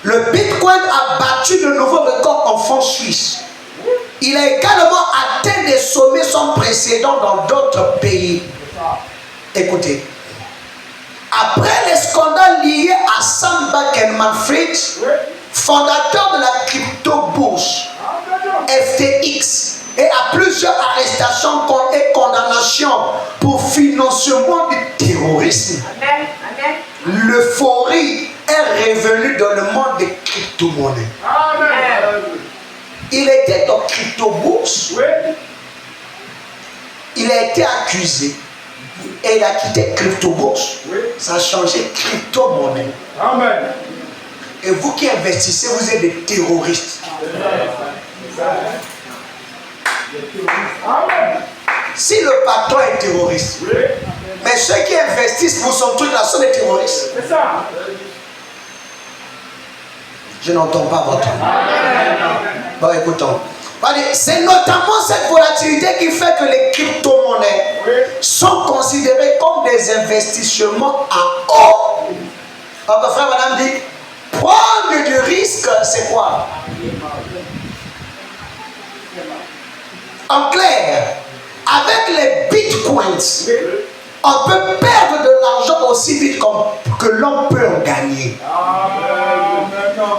le bitcoin a battu de nouveaux records en francs suisses. Il a également atteint des sommets sans précédent dans d'autres pays. Écoutez, après les scandales liés à Sam Bankman-Fried, fondateur de la crypto-bourse FTX, et à plusieurs arrestations et condamnations pour financement du terrorisme, l'euphorie est revenue dans le monde des crypto-monnaies. Amen. Il était en crypto-bourse, Oui. il a été accusé et il a quitté crypto-bourse. Oui. Ça a changé crypto-monnaie. Amen. Et vous qui investissez, vous êtes des terroristes. Amen. Si le patron est terroriste, Oui. mais ceux qui investissent pour son truc là sont des terroristes. C'est ça. Je n'entends pas votre nom. Bon, écoutons. C'est notamment cette volatilité qui fait que les crypto-monnaies sont considérées comme des investissements à haut. Donc, frère, madame dit, prendre du risque, c'est quoi? En clair, avec les bitcoins, on peut perdre de l'argent aussi vite que l'on peut en gagner.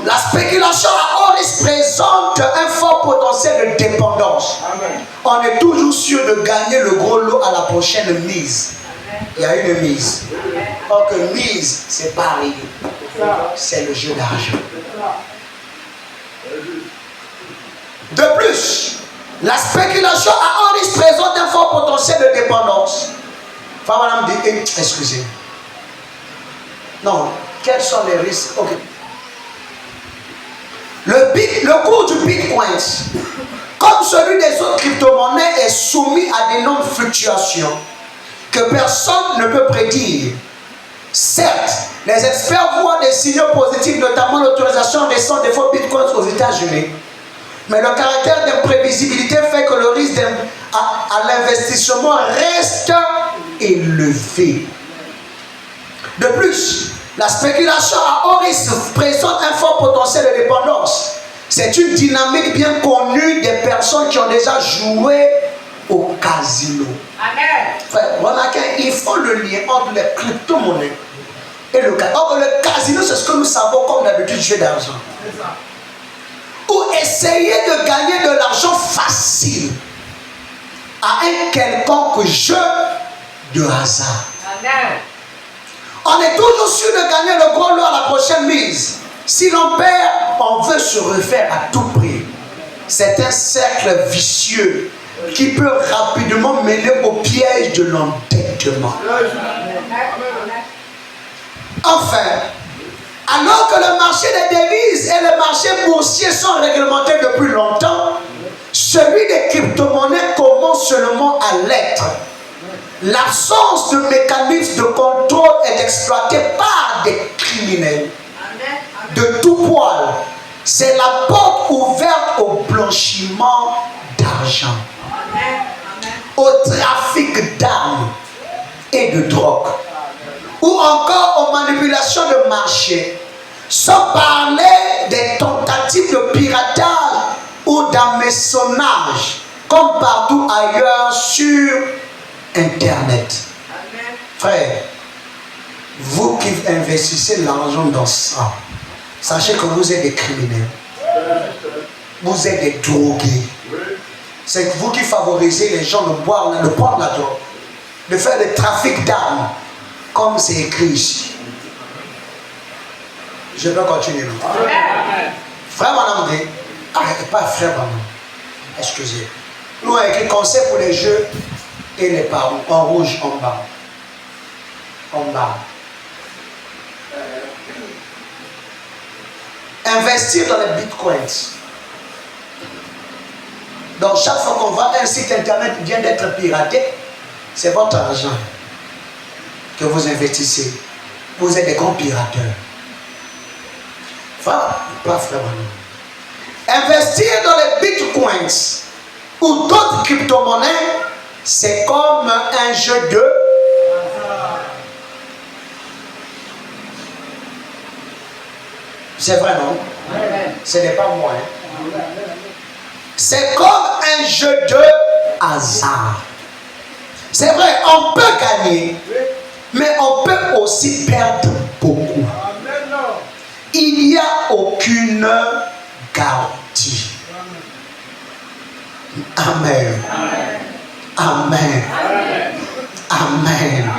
La spéculation à haut risque présente un fort potentiel de dépendance. On est toujours sûr de gagner le gros lot à la prochaine mise. Il y a une mise. Or que mise, c'est pareil. C'est le jeu d'argent. De plus, la spéculation à haut risque présente un fort potentiel de dépendance. Enfin, madame dit, excusez. Non, quels sont les risques? Ok. Le cours du bitcoin, comme celui des autres crypto-monnaies, est soumis à d'énormes fluctuations que personne ne peut prédire. Certes, les experts voient des signaux positifs, notamment l'autorisation récente des faux bitcoins aux États-Unis. Mais le caractère d'imprévisibilité fait que le risque à l'investissement reste élevé. De plus, la spéculation à haut risque présente un fort potentiel de dépendance. C'est une dynamique bien connue des personnes qui ont déjà joué au casino. Amen. Frère, remarquez, il faut le lien entre les crypto-monnaies et le casino. Or, le casino, c'est ce que nous savons comme d'habitude, jeu d'argent. Ou essayer de gagner de l'argent facile à un quelconque jeu de hasard. Amen. On est toujours sûr de gagner le gros lot à la prochaine mise. Si l'on perd, on veut se refaire à tout prix. C'est un cercle vicieux qui peut rapidement mêler au piège de l'endettement. Enfin, alors que le marché des devises et le marché boursier sont réglementés depuis longtemps, celui des crypto-monnaies commence seulement à l'être. L'absence de mécanisme de contrôle est exploitée par des criminels de tout poil. C'est la porte ouverte au blanchiment d'argent, au trafic d'armes et de drogue, ou encore aux manipulations de marché, sans parler des tentatives de piratage ou d'hameçonnage, comme partout ailleurs sur Internet. Frère, vous qui investissez l'argent dans ça, sachez que vous êtes des criminels. Vous êtes des drogués. C'est vous qui favorisez les gens de boire, de prendre la drogue, de faire des trafics d'armes, comme c'est écrit ici. Je peux continuer maintenant. Frère Manamdé, pas frère Manamdé, excusez. Nous avons écrit conseil pour les jeux et les parents, en rouge en bas. En bas. Investir dans les bitcoins. Donc chaque fois qu'on voit un site internet qui vient d'être piraté, c'est votre argent que vous investissez. Vous êtes des grands pirateurs. Enfin, pas frère. Investir dans les bitcoins ou d'autres crypto-monnaies, c'est comme un jeu de... C'est vrai, non? Ce n'est pas moi. Hein? C'est comme un jeu de hasard. C'est vrai, on peut gagner, mais on peut aussi perdre beaucoup. Il n'y a aucune garantie. Amen. Amen. Amen.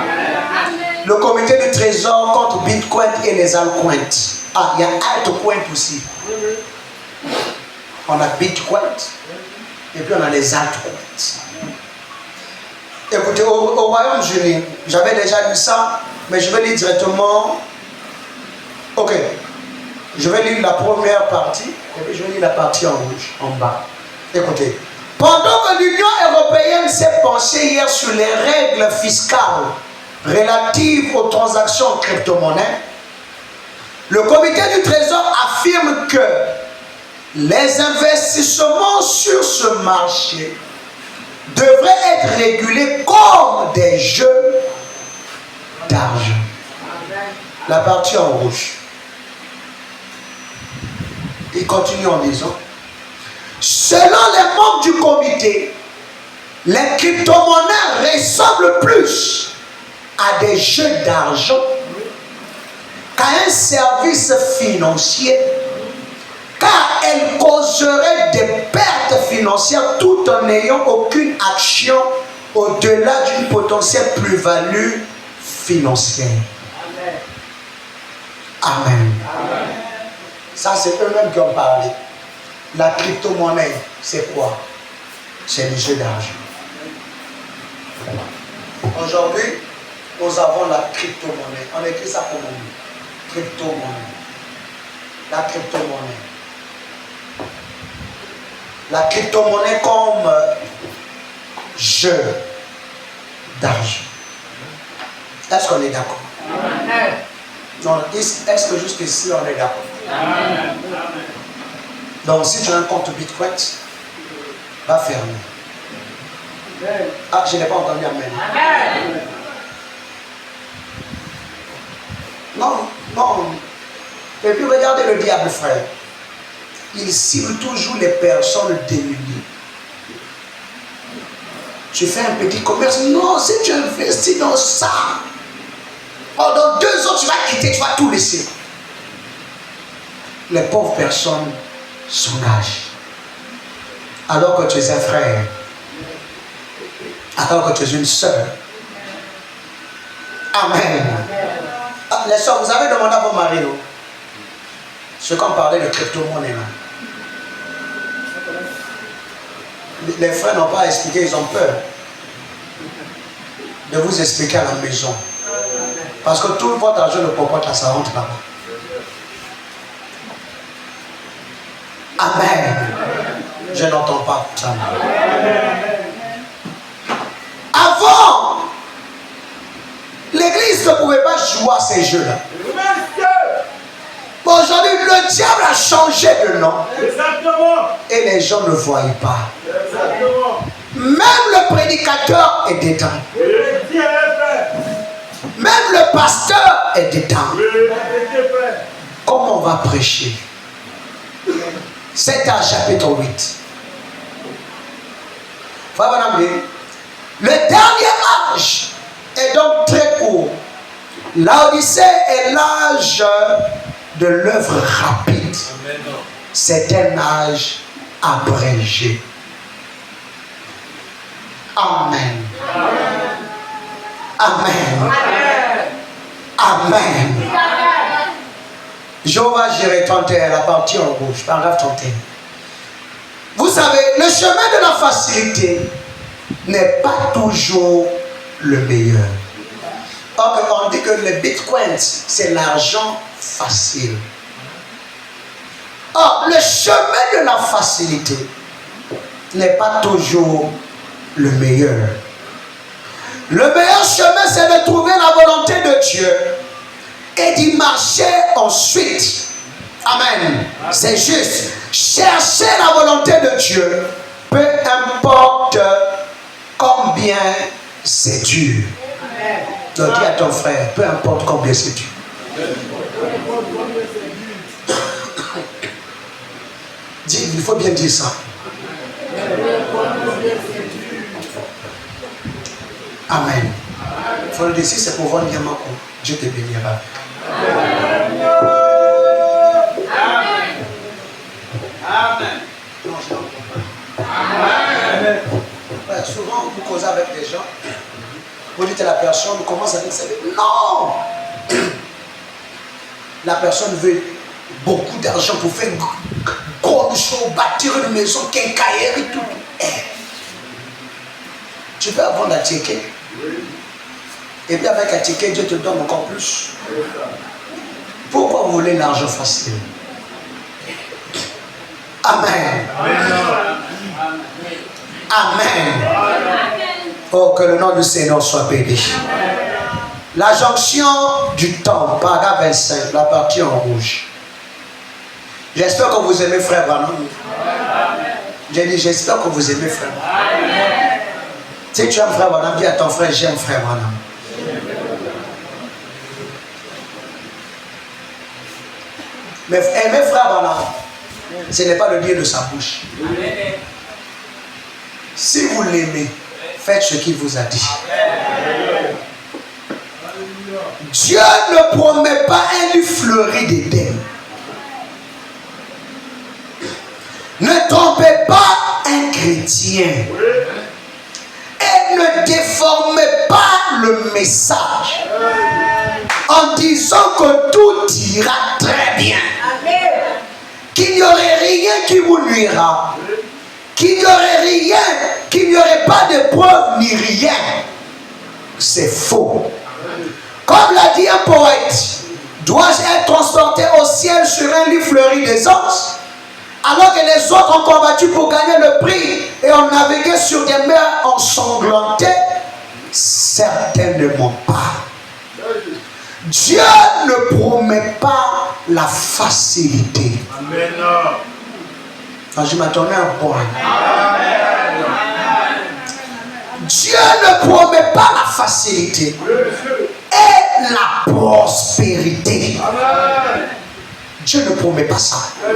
Le comité du trésor contre Bitcoin et les altcoins. Ah, il y a altcoins aussi. On a Bitcoin et puis on a les altcoins. Écoutez, au Royaume-Uni, j'avais déjà lu ça, mais je vais lire directement. Ok. Je vais lire la première partie et puis je vais lire la partie en rouge, en bas. Écoutez. Pendant que l'Union européenne s'est penchée hier sur les règles fiscales relatives aux transactions en crypto-monnaie, le comité du trésor affirme que les investissements sur ce marché devraient être régulés comme des jeux d'argent. La partie en rouge. Il continue en disant: selon les membres du comité, les crypto-monnaies ressemblent plus à des jeux d'argent qu'à un service financier, car elles causeraient des pertes financières tout en n'ayant aucune action au-delà d'une potentielle plus-value financière. Amen. Amen. Ça, c'est eux-mêmes qui ont parlé. La crypto-monnaie, c'est quoi? C'est le jeu d'argent. Aujourd'hui, nous avons la crypto-monnaie. On écrit ça comme on crypto-monnaie. La crypto-monnaie. La crypto-monnaie comme jeu d'argent. Est-ce qu'on est d'accord? Non, est-ce que jusqu'ici on est d'accord? Donc si tu as un compte Bitcoin, va fermer. Ah, je n'ai pas entendu amen. Non, non. Et puis regardez le diable, frère. Il cible toujours les personnes démunies. Tu fais un petit commerce. Non, si tu investis dans ça, pendant 2 ans, tu vas quitter, tu vas tout laisser. Les pauvres personnes s'engagent. Alors que tu es un frère. Alors que tu es une sœur. Amen. Ah, les soeurs, vous avez demandé à vos maris, non? Ce qu'on parlait de crypto-monnaie, là. Les frères n'ont pas expliqué, ils ont peur de vous expliquer à la maison. Parce que tout votre argent ne comporte là, ça rentre là-bas. Amen. Je n'entends pas ça. Avant, l'église ne pouvait pas jouer à ces jeux-là. Aujourd'hui, le diable a changé de nom. Exactement. Et les gens ne voyaient pas. Exactement. Même le prédicateur est dedans. Même le pasteur est dedans. Comment on va prêcher? C'est un chapitre 8. Frère Banamé, le dernier âge est donc très court. L'Odyssée est l'âge de l'œuvre rapide. C'est un âge abrégé. Amen. Amen. Amen. Jéhovah Jireh 31, la partie en rouge, paragraphe 31. Vous savez, le chemin de la facilité n'est pas toujours le meilleur. Or, on dit que le bitcoin, c'est l'argent facile. Or, le chemin de la facilité n'est pas toujours le meilleur. Le meilleur chemin, c'est de trouver la volonté de Dieu et d'y marcher ensuite. Amen. C'est juste. Chercher la volonté de Dieu, peu importe combien c'est dur. Tu dis à ton frère, peu importe combien c'est dur. Dis, il faut bien dire ça. Amen. Il faut le dire, si c'est pour vendre Yamako, Dieu te bénira. Amen. Non, je n'entends pas. Amen. Ouais, souvent, vous causez avec des gens, vous dites à la personne, commence avec ça. Non! La personne veut beaucoup d'argent pour faire gros choses, bâtir une maison, quincaillerie et tout. Tu peux apprendre à checker. Et puis avec un ticket, Dieu te donne encore plus. Pourquoi vous voulez l'argent facile? Amen. Amen. Oh, que le nom du Seigneur soit béni. La jonction du temps, paragraphe 25, la partie en rouge. J'espère que vous aimez frère Branham. J'ai dit, j'espère que vous aimez frère Branham. Si tu aimes frère Branham, dis à ton frère, j'aime frère Branham. Mais aimer frère Branham, ce n'est pas le dire de sa bouche. Si vous l'aimez, faites ce qu'il vous a dit. Dieu ne promet pas un lit fleuri d'Éden. Ne trompez pas un chrétien. Et ne déformez pas le message en disant que tout ira très bien. Qu'il n'y aurait rien qui vous nuira. Qu'il n'y aurait rien, qu'il n'y aurait pas de preuve ni rien. C'est faux. Comme l'a dit un poète, dois-je être transporté au ciel sur un lit fleuri des anges, alors que les autres ont combattu pour gagner le prix et ont navigué sur des mers ensanglantées? Certainement pas. Dieu ne promet pas la facilité. Amen. Enfin, je m'attendais à un point. Dieu ne promet pas la facilité et la prospérité. Dieu ne promet pas ça. Non,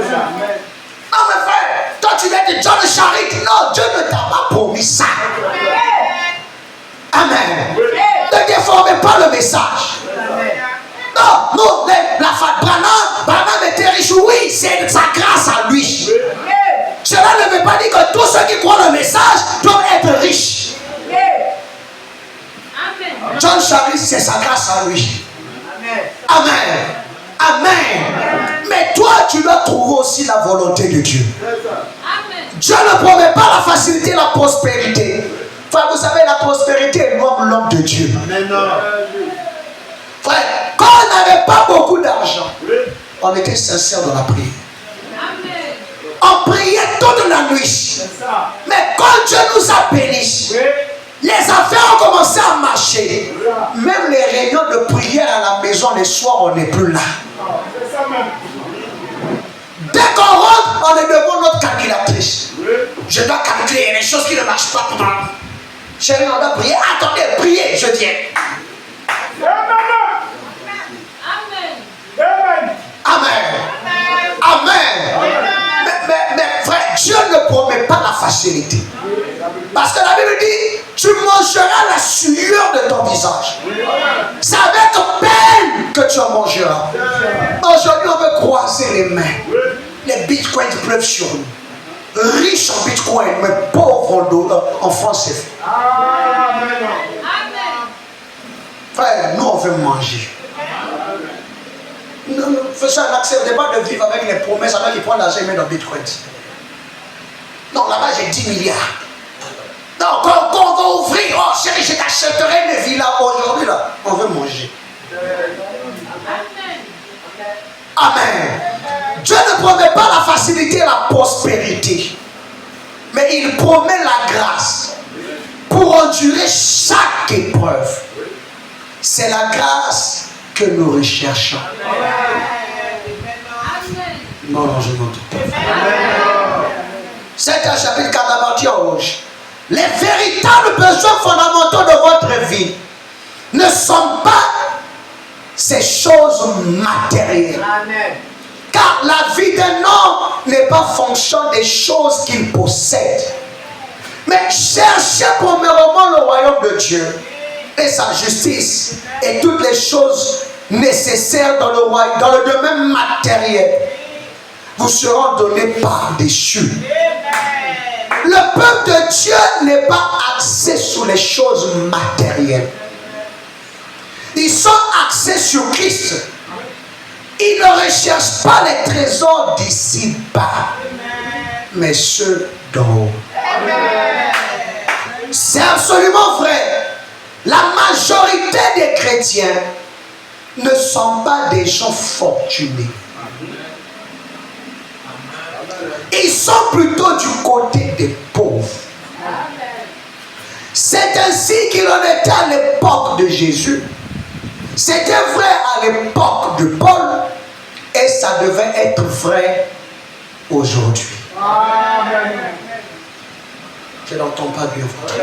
mais frère, toi tu viens de John Charit. Non, Dieu ne t'a pas promis ça. Amen. Ne déformez pas le message. Non, non, la femme Branham était riche. Oui, c'est sa grâce à lui. Cela ne veut pas dire que tous ceux qui croient le message doivent être riches. John Charit, c'est sa grâce à lui. Amen. Amen. Mais toi, tu dois trouver aussi la volonté de Dieu. Dieu ne promet pas la facilité et la prospérité. Frère, vous savez, la prospérité éloigne l'homme de Dieu. Frère, quand on n'avait pas beaucoup d'argent, on était sincère dans la prière. On priait toute la nuit. Mais quand Dieu nous a bénis, les affaires ont commencé à marcher. Même les réunions de prière à la maison, les soirs, on n'est plus là. Dès qu'on rentre, on est devant notre calculatrice. Je dois calculer les choses qui ne marchent pas. Chérie, on doit prier. Attendez, priez, je dis. Amen. Amen. Mais frère, Dieu ne promet pas la facilité. Parce que la Bible dit, tu mangeras la sueur de ton visage. C'est avec peine que tu en mangeras. Aujourd'hui, on veut croiser les mains. Les bitcoins pleuvent sur nous. Riches en bitcoin, mais pauvres en francs CFA. Frère, nous on veut manger. Ça n'acceptez pas de vivre avec les promesses alors qu'ils prennent l'argent et mettent dans bitcoin. Non, là-bas j'ai 10 milliards. Non, quand on va ouvrir, oh chérie, je t'achèterai une villa aujourd'hui là. On veut manger. Amen. Dieu ne promet pas la facilité et la prospérité, mais il promet la grâce pour endurer chaque épreuve. C'est la grâce que nous recherchons. Non, non, je n'entends pas. C'est un chapitre 4, la partie en rouge. Les véritables besoins fondamentaux de votre vie ne sont pas ces choses matérielles. Amen. Car la vie d'un homme n'est pas fonction des choses qu'il possède. Mais cherchez premièrement le royaume de Dieu et sa justice et toutes les choses nécessaires dans le royaume, dans le domaine matériel, vous seront donnés par des cieux. Le peuple de Dieu n'est pas axé sur les choses matérielles. Ils sont axés sur Christ. Ils ne recherchent pas les trésors d'ici-bas, mais ceux d'en haut. C'est absolument vrai. La majorité des chrétiens ne sont pas des gens fortunés. Ils sont plutôt du côté des pauvres. C'est ainsi qu'il en était à l'époque de Jésus. C'était vrai à l'époque de Paul et ça devait être vrai aujourd'hui. Je n'entends pas bien votre.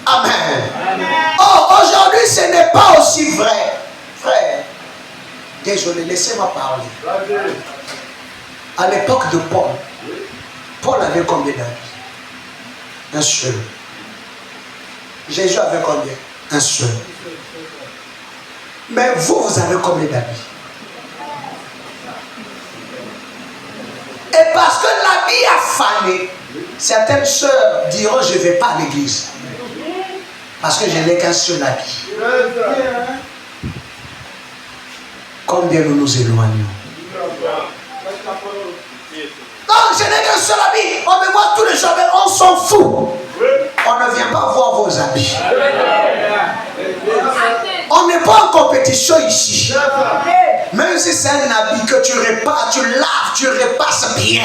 Amen. Oh, aujourd'hui ce n'est pas aussi vrai. Frère, désolé, laissez-moi parler. À l'époque de Paul, Paul avait combien d'habits? Un seul. Jésus avait combien? Un seul. Mais vous, vous avez combien d'habits? Et parce que l'habit a fané, certaines sœurs diront je ne vais pas à l'église. Parce que je n'ai qu'un seul habit. Combien nous nous éloignons? Non, je n'ai qu'un seul habit. On me voit tous les jours, mais on s'en fout. On ne vient pas voir vos habits. On n'est pas en compétition ici. Même si c'est un habit que tu répares, tu laves, tu repasses bien.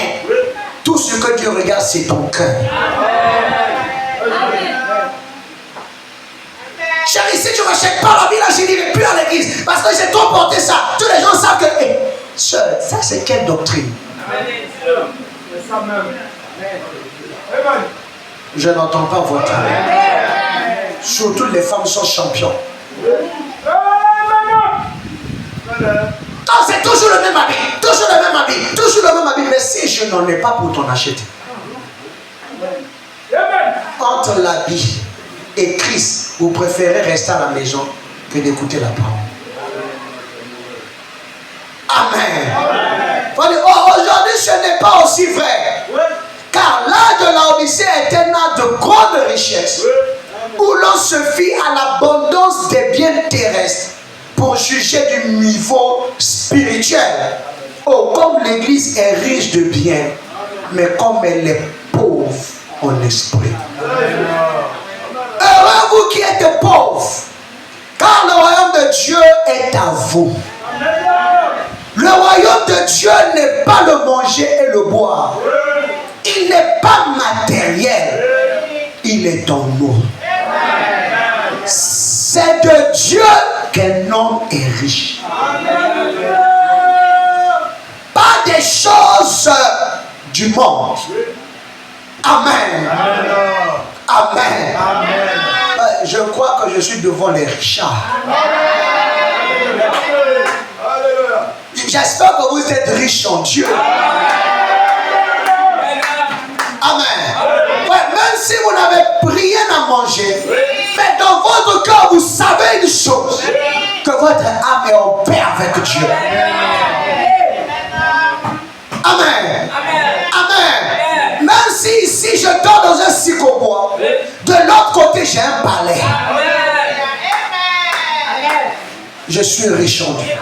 Tout ce que Dieu regarde, c'est ton cœur. Chérie, si tu ne m'achètes pas l'habit, là, je n'irai plus à l'église. Parce que j'ai trop porté ça. Tous les gens savent que... Hey, ça c'est quelle doctrine? Je n'entends pas votre amen. Surtout les femmes sont champions. Non, c'est toujours le même habit. Toujours le même habit. Toujours le même habit. Mais si je n'en ai pas pour t'en acheter. Entre l'habit et Christ, vous préférez rester à la maison que d'écouter la parole. Amen. Aujourd'hui, ce n'est pas aussi vrai. Car l'âge de la Odyssée est un âge de grande richesse, où l'on se fie à l'abondance des biens terrestres pour juger du niveau spirituel. Oh, comme l'Église est riche de biens, mais comme elle est pauvre en esprit. Heureux vous qui êtes pauvres, car le royaume de Dieu est à vous. Le royaume de Dieu n'est pas le manger et le boire. Il n'est pas matériel. Il est en nous. C'est de Dieu qu'un homme est riche. Pas des choses du monde. Amen. Amen. Je crois que je suis devant les richards. J'espère que vous êtes riches en Dieu. Amen. Ouais, même si vous n'avez rien à manger, mais dans votre cœur, vous savez une chose, que votre âme est en paix avec Dieu. Amen. Amen. Même si ici je dors dans un sycobois, de l'autre côté j'ai un palais. Je suis riche en Dieu.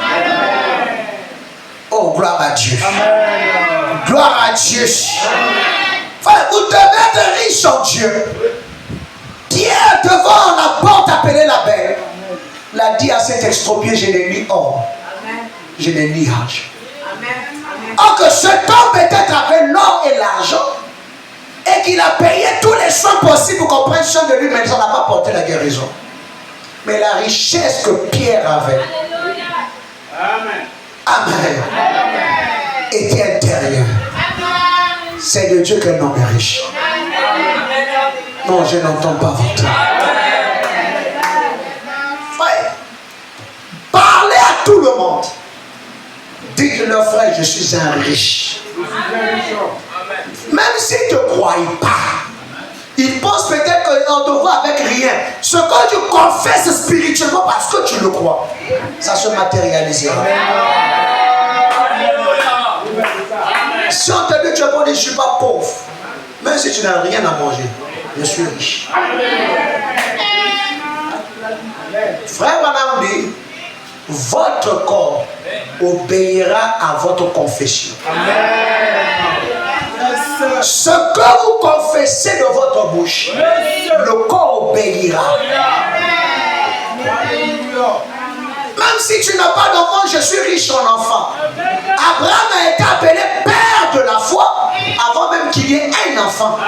Oh, gloire à Dieu. Gloire à Dieu. Frère, vous devez être riche en Dieu. Pierre, devant la porte appelée la belle, l'a dit à cet extropié, je n'ai ni or, je n'ai ni argent. Or que cet homme peut-être avait l'or et l'argent, et qu'il a payé tous les soins possibles pour qu'on prenne soin de lui, mais ça n'a pas porté la guérison. Mais la richesse que Pierre avait, Amen, était intérieure. C'est de Dieu qu'un homme est riche. Non, je n'entends pas votre. Frère, parlez à tout le monde. Dites-leur, frère, je suis un riche. Même s'ils ne te croient pas, ils pensent peut-être qu'on te voit avec rien. Ce que tu confesses spirituellement parce que tu le crois, ça se matérialisera. Si on te dit que tu es bon, je ne suis pas pauvre. Même si tu n'as rien à manger, je suis riche. Frère Branham dit, votre corps obéira à votre confession. Ce que vous confessez de votre bouche, le corps obéira. Même si tu n'as pas d'enfant, je suis riche en enfant. Abraham a été appelé père de la foi avant même qu'il y ait un enfant.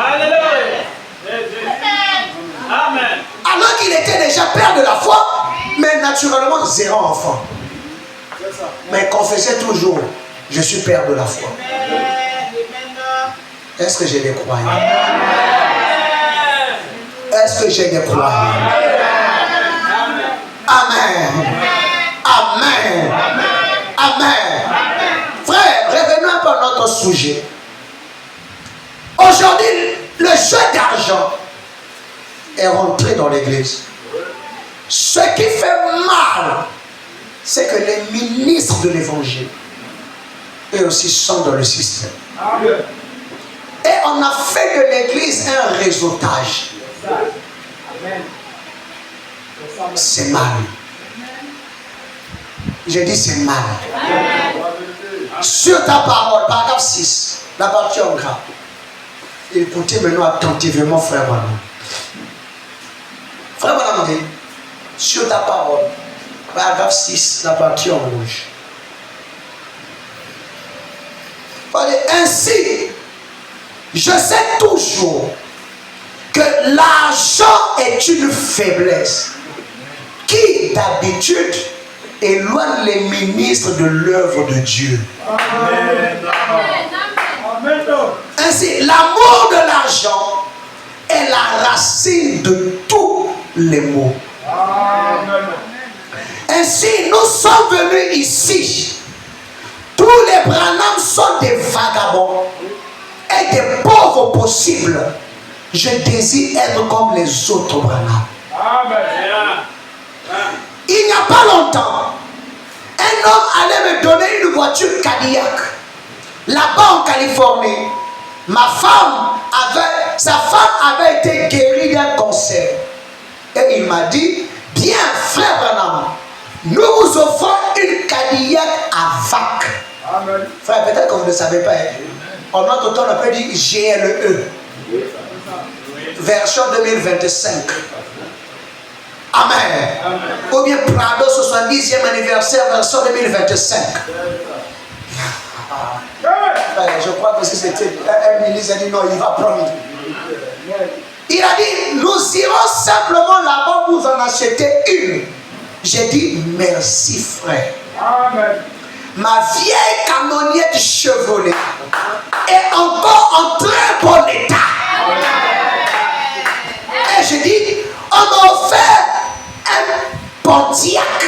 Alors qu'il était déjà père de la foi, mais naturellement zéro enfant. Mais confessait toujours, je suis père de la foi. Est-ce que j'ai des croyants? Est-ce que j'ai des croyants? Amen. Amen. Amen. Frère, revenons un peu à notre sujet. Aujourd'hui, le jeu d'argent est rentré dans l'église. Ce qui fait mal, c'est que les ministres de l'évangile, eux aussi sont dans le système. Et on a fait de l'église un réseautage. C'est mal. J'ai dit c'est mal. Sur ta parole, paragraphe 6, la partie en gras. Écoutez maintenant attentivement, frère Branham. Frère Branham dit, sur ta parole, paragraphe 6, la partie en rouge. Ainsi, je sais toujours que l'argent est une faiblesse qui, d'habitude, éloigne les ministres de l'œuvre de Dieu. Amen. les mots. Amen. Ainsi, nous sommes venus ici. Tous les Branham sont des vagabonds et des pauvres possibles. Je désire être comme les autres Branham. Amen. Il n'y a pas longtemps, un homme allait me donner une voiture Cadillac. Là-bas en Californie, sa femme avait été guérie d'un cancer. Et il m'a dit, bien frère Branham, nous vous offrons une Cadillac à vac. Amen. Frère, peut-être que vous ne savez pas. En notre temps, on peut dire GLE. Version 2025. Amen. Amen. Ou bien Prado 70e anniversaire, version 2025. Je crois que si c'était un ministre, il a dit non, il va prendre. Il a dit, nous irons simplement là-bas vous en acheter une. J'ai dit, merci frère. Amen. Ma vieille camionnette Chevrolet est encore en très bon état. Et je dis, on m'a offert un Pontiac.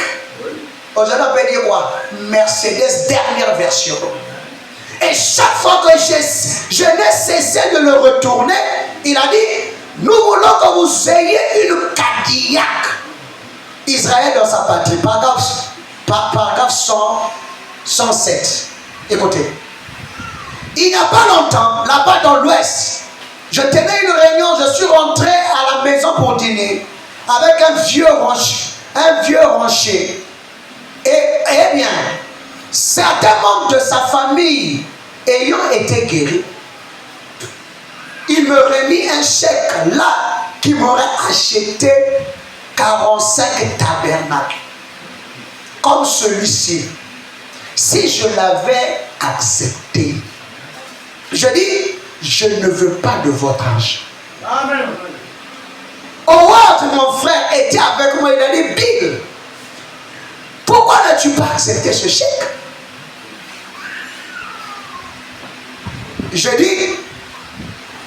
Aujourd'hui, on peut dire quoi? Mercedes dernière version. Et chaque fois que je n'ai cessé de le retourner, il a dit, nous voulons que vous ayez une Cadillac. Israël dans sa patrie, paragraphe 107. Écoutez, il n'y a pas longtemps, là-bas dans l'Ouest, je tenais une réunion, je suis rentré à la maison pour dîner avec un vieux rancher. Eh bien, certains membres de sa famille ayant été guéris, il me remit un chèque là qui m'aurait acheté 45 tabernacles comme celui-ci si je l'avais accepté. Je dis, je ne veux pas de votre argent. Amen. Howard, mon frère, était avec moi. Il a dit, Bill, pourquoi n'as-tu pas accepté ce chèque? Je dis,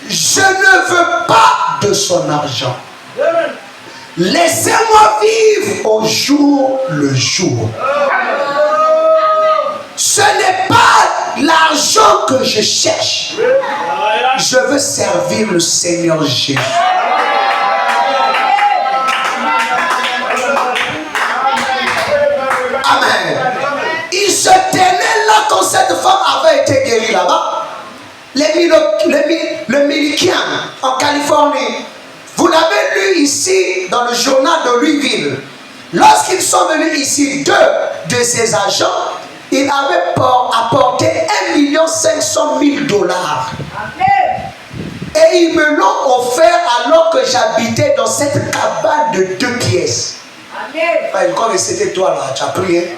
je ne veux pas de son argent. Amen. Laissez-moi vivre au jour le jour. Ce n'est pas l'argent que je cherche. Je veux servir le Seigneur Jésus. Amen. Il se tenait là quand cette femme avait été guérie là-bas. Le Milikian en Californie. Vous l'avez lu ici dans le journal de Louisville. Lorsqu'ils sont venus ici, deux de ses agents, ils avaient apporté 1 500 000 $. Et ils me l'ont offert alors que j'habitais dans cette cabane de 2 pièces. Frère, je crois que c'était toi là, tu as prié.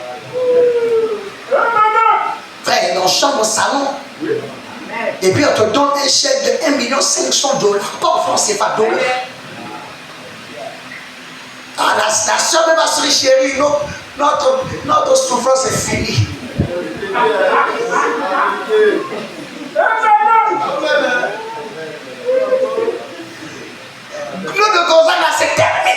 Frère, dans chambre au salon. Et puis on te donne un chèque de 1 500 000 $. Pas en France, c'est pas dollar. Ah, la soeur de ma soeur chérie, notre souffrance est finie. Nous de Gonzague là, c'est terminé.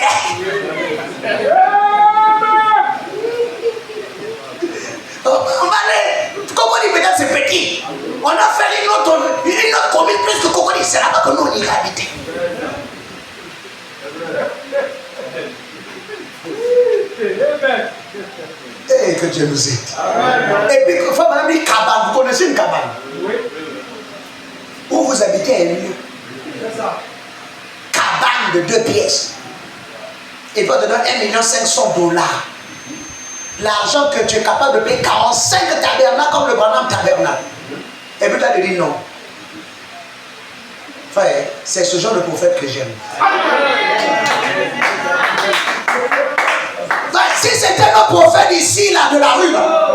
On va aller. Cocody peut-être c'est petit. On a fait une autre commune plus que Cocody. C'est là-bas que nous on y habité. Et que Dieu nous aide. Et puis, il faut même une cabane. Vous connaissez une cabane? Oui. Où vous habitez un lieu. C'est ça. Cabane de 2 pièces. Il va te donner 1 500 000 $. L'argent que tu es capable de payer 45 tabernacles comme le Branham tabernacle. Et puis tu as dit non. Frère, c'est ce genre de prophète que j'aime. Si c'était un prophète ici, là, de la rue, là.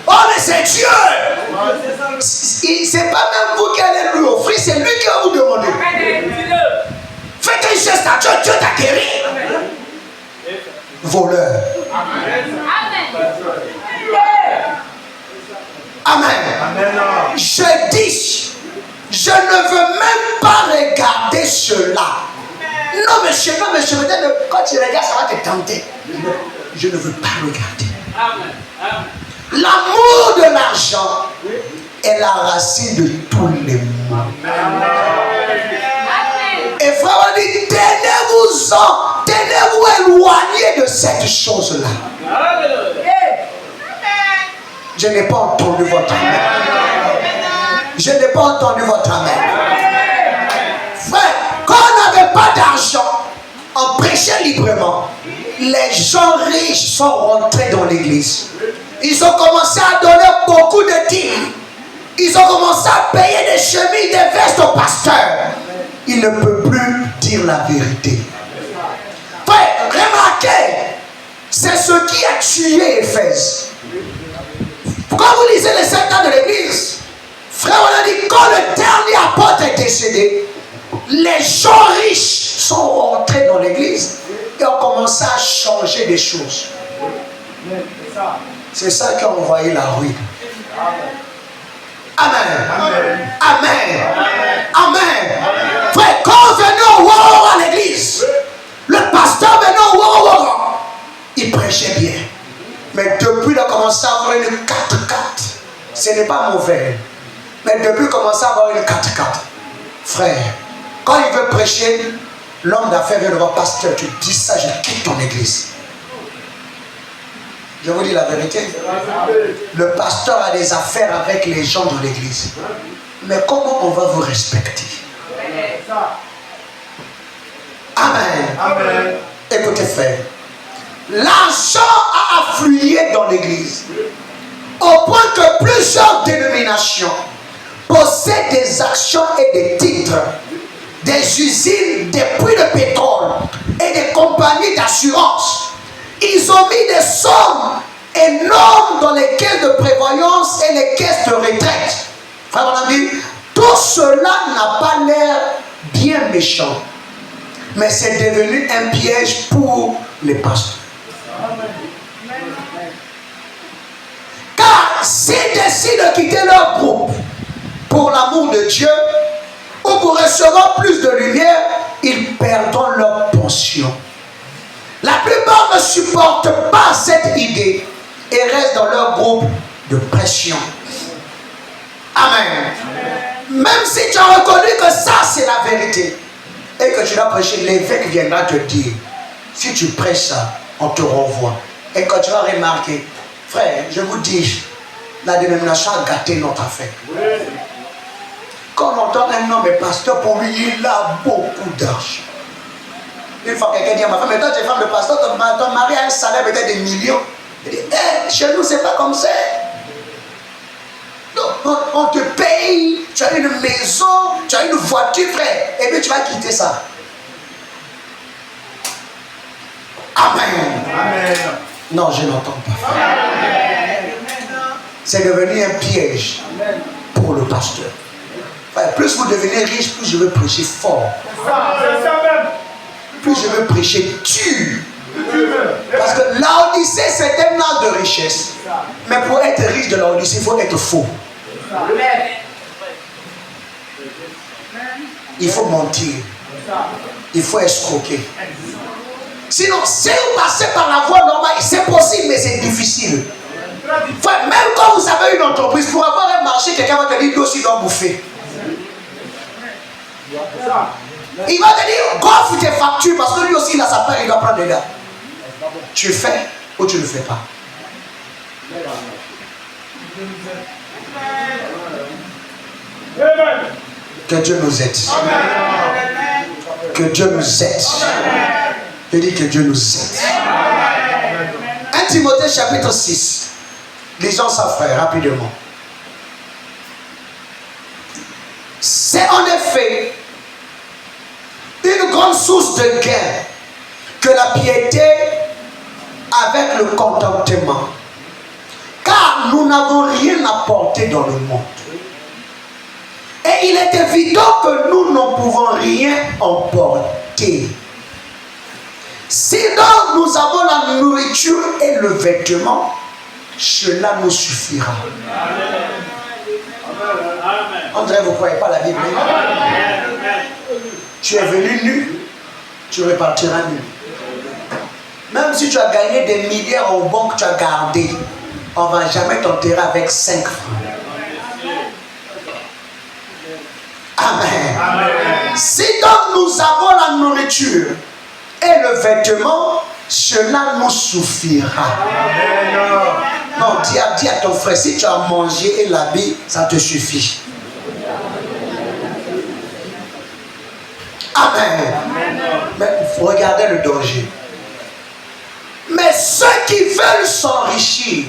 Oh, mais c'est Dieu! C'est pas même vous qui allez lui offrir, c'est lui qui va vous demander. Faites un geste à Dieu, Dieu t'a guéri. Voleur. Amen. Je dis, je ne veux même pas regarder cela. Non, monsieur, peut-être quand tu regardes, ça va te tenter. Je ne veux pas regarder. L'amour de l'argent est la racine de tous les maux. Et frère, on dit, tenez-vous éloignés de cette chose-là. Je n'ai pas entendu votre amen. Je n'ai pas entendu votre amen. Frère, quand on n'avait pas d'argent, on prêchait librement. Les gens riches sont rentrés dans l'église. Ils ont commencé à donner beaucoup de dîmes. Ils ont commencé à payer des chemises, des vestes au pasteur. Il ne peut plus dire la vérité. Frère, remarquez, c'est ce qui a tué Éphèse. Quand vous lisez les 7 ans de l'église, frère, on a dit, quand le dernier apôtre est décédé, les gens riches sont rentrés dans l'église et ont commencé à changer des choses. C'est ça qui a envoyé la ruine. Amen. Amen. Amen. Frère, quand on venait au Wara à l'église, le pasteur venait au Wara, il prêchait bien. Mais depuis qu'il a commencé à avoir une 4-4, ce n'est pas mauvais. Mais depuis qu'il a commencé à avoir une 4-4, frère, quand il veut prêcher, l'homme d'affaires vient le voir, pasteur, tu dis ça, je quitte ton église. Je vous dis la vérité. Le pasteur a des affaires avec les gens de l'église. Mais comment on va vous respecter? Amen. Amen. Écoutez, frère. L'argent a afflué dans l'église. Au point que plusieurs dénominations possèdent des actions et des titres, des usines, des puits de pétrole et des compagnies d'assurance. Ils ont mis des sommes énormes dans les caisses de prévoyance et les caisses de retraite. Frère, on a dit, tout cela n'a pas l'air bien méchant, mais c'est devenu un piège pour les pasteurs. Car s'ils décident de quitter leur groupe pour l'amour de Dieu ou pour recevoir plus de lumière, ils perdront leur pension. La plupart ne supportent pas cette idée et restent dans leur groupe de pression. Amen. Même si tu as reconnu que ça c'est la vérité et que tu dois prêcher, l'évêque viendra te dire, si tu prêches ça, on te renvoie. Et quand tu vas remarquer, frère, je vous dis, la dénomination a gâté notre affaire. Quand on entend un homme et pasteur, pour lui, il a beaucoup d'argent. Une fois quelqu'un dit à ma femme, mais toi tu es femme de pasteur, ton mari a un salaire peut-être des millions. Il dit, chez nous c'est pas comme ça. Donc, on te paye, tu as une maison, tu as une voiture, frère, et puis tu vas quitter ça. Amen. Amen. Non, je n'entends pas. C'est devenu un piège pour le pasteur. Frère, plus vous devenez riche, plus je veux prêcher fort. Plus je veux prêcher dur. Parce que l'Odyssée, c'est un âge de richesse. Mais pour être riche de l'Odyssée, il faut être faux. Il faut mentir. Il faut escroquer. Sinon, si vous passez par la voie normale, c'est possible, mais c'est difficile. Enfin, même quand vous avez une entreprise, pour avoir un marché, quelqu'un va te dire, lui aussi doit bouffer. Il va te dire, gonfle tes factures, parce que lui aussi, il a sa part, il doit prendre des gars. Tu fais ou tu ne fais pas. Que Dieu nous aide. Que Dieu nous aide. Je dis que Dieu nous aide. 1 Timothée chapitre 6. Lisons ça, frère, rapidement. C'est en effet une grande source de gain que la piété avec le contentement. Car nous n'avons rien apporté dans le monde. Et il est évident que nous ne pouvons rien emporter. Sinon, nous avons la nourriture et le vêtement, cela nous suffira. André, vous ne croyez pas la Bible? Tu es venu nu, tu repartiras nu. Même si tu as gagné des milliards en banque, tu as gardé, on ne va jamais t'enterrer avec 5 francs. Amen. Amen. Si donc nous avons la nourriture et le vêtement, cela nous suffira. Amen. Non, dis à ton frère, si tu as mangé et l'habit, ça te suffit. Amen. Amen. Mais regardez le danger. Mais ceux qui veulent s'enrichir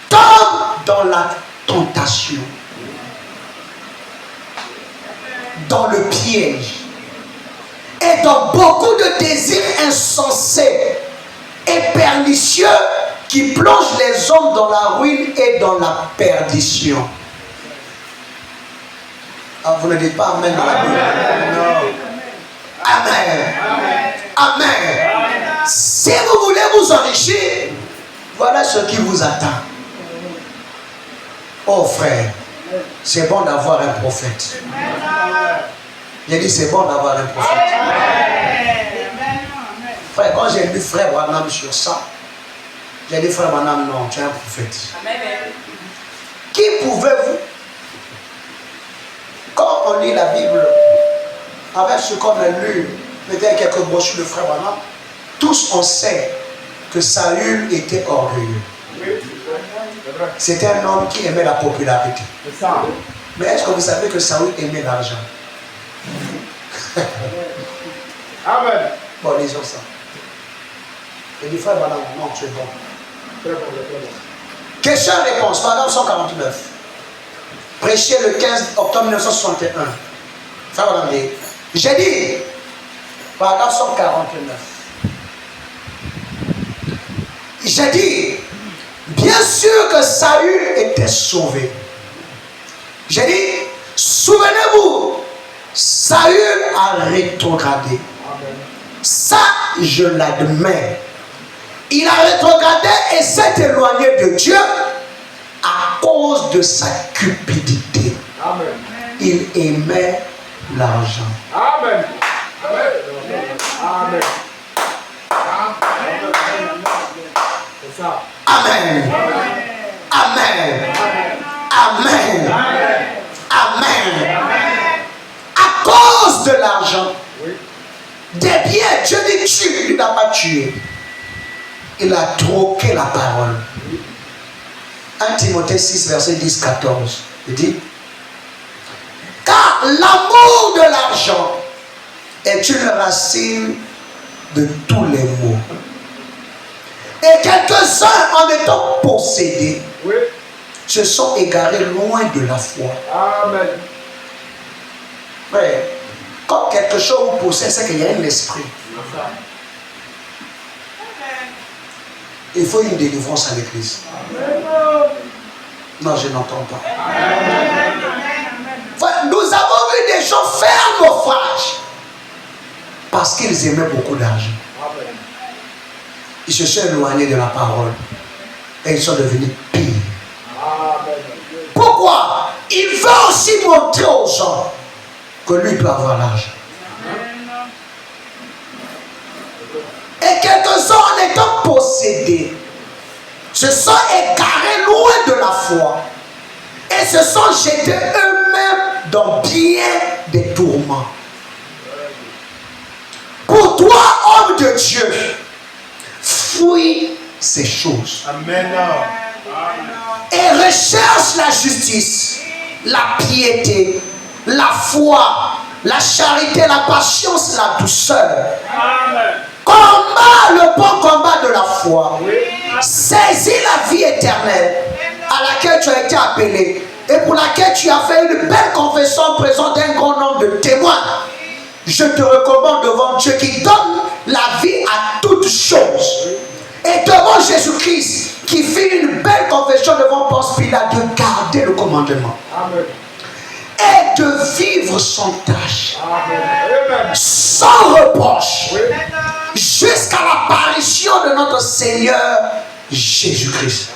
tombent dans la tentation, dans le piège et dans beaucoup de désirs insensés et pernicieux qui plongent les hommes dans la ruine et dans la perdition. Ah, vous ne dites pas Amen dans la Bible. Amen. Amen. Si vous voulez vous enrichir, voilà ce qui vous attend. Oh frère, c'est bon d'avoir un prophète. J'ai dit c'est bon d'avoir un prophète. Frère, quand j'ai lu frère Branham sur ça, j'ai dit frère Branham, non, tu es un prophète. Qui pouvez-vous, quand on lit la Bible, avec ce qu'on a lu, peut-être quelques brochures de frère Branham, tous on sait que Saül était orgueilleux. C'était un homme qui aimait la popularité. Mais est-ce que vous savez que Saül aimait l'argent? Amen. Bon, lisons ça. Il dit frère Branham, non, tu es bon. Très bon. Question-réponse, paragraphe 149. Prêché le 15 octobre 1961. Frère Branham dit, j'ai dit, paragraphe 149. J'ai dit, bien sûr que Saül était sauvé. J'ai dit, souvenez-vous, Saül a rétrogradé. Ça, je l'admets. Il a rétrogradé et s'est éloigné de Dieu à cause de sa cupidité. Amen. Il aimait l'argent. Amen. Amen. Amen. Amen. Amen. Amen. À cause de l'argent, des biens, Dieu dit tue, il n'a pas tué. Il a troqué la parole. 1 Timothée 6, verset 10-14. Il dit, car l'amour de l'argent est une racine de tous les maux. Et quelques-uns, en étant possédés, se sont égarés loin de la foi. Amen. Frère, quand quelque chose vous possède, c'est qu'il y a un esprit. Il faut une délivrance à l'église. Non, je n'entends pas. Frère, nous avons vu des gens faire naufrage parce qu'ils aimaient beaucoup d'argent. Ils se sont éloignés de la parole et ils sont devenus pires. Pourquoi? Il veut aussi montrer aux gens que lui peut avoir l'argent. Et quelques-uns, en étant possédés, se sont égarés loin de la foi et se sont jetés eux-mêmes dans bien des tourments. Pour toi, homme de Dieu, fouille ces choses. Amen. Et recherche la justice, la piété, la foi, la charité, la patience, la douceur. Amen. Combat le bon combat de la foi. Saisis la vie éternelle à laquelle tu as été appelé et pour laquelle tu as fait une belle confession en présence d'un grand nombre de témoins. Je te recommande devant Dieu qui donne la vie à toutes choses et devant Jésus-Christ qui fit une belle confession devant Ponce Pilate de garder le commandement. Amen. Et de vivre sans tâche, amen, sans reproche, oui, jusqu'à l'apparition de notre Seigneur Jésus-Christ.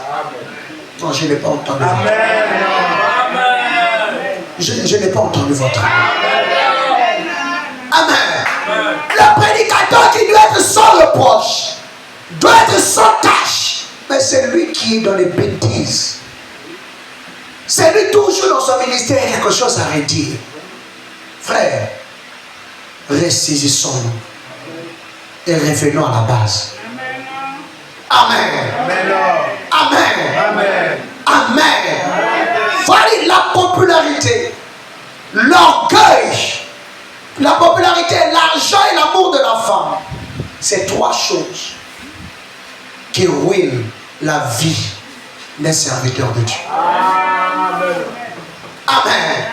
Non, je n'ai pas entendu votre âme. Je n'ai pas entendu votre âme. Amen. Le prédicateur qui doit être sans reproche, doit être sans tâche. Mais c'est lui qui est dans les bêtises. C'est lui toujours dans son ministère quelque chose à redire. Frère, ressaisissons-nous et revenons à la base. Amen. Amen. Amen. Voilà la popularité, l'orgueil, la popularité, l'argent et l'amour de la femme. C'est trois choses qui ruinent la vie des serviteurs de Dieu. Amen.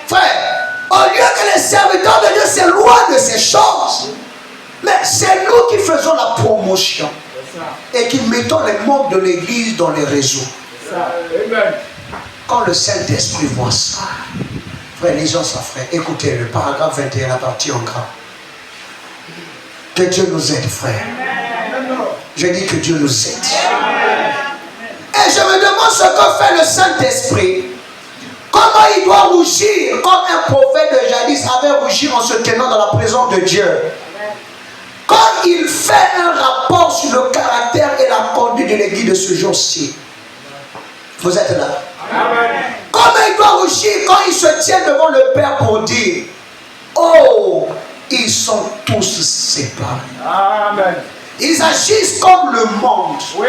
Frère, au lieu que les serviteurs de Dieu s'éloignent de ces choses, mais c'est nous qui faisons la promotion et qui mettons les membres de l'église dans les réseaux. Quand le Saint-Esprit voit ça, frère, lisons ça, frère. Écoutez le paragraphe 21, la partie en gras. Que Dieu nous aide, frère. Je dis que Dieu nous aide. Et je me demande ce que fait le Saint-Esprit. Comment il doit rougir comme un prophète de jadis avait rougi en se tenant dans la présence de Dieu. Quand il fait un rapport sur le caractère et la conduite de l'église de ce jour-ci. Vous êtes là. Comment il doit rougir quand il se tient devant le Père pour dire: oh, ils sont tous séparés. Amen. Ils agissent comme le monde. Oui.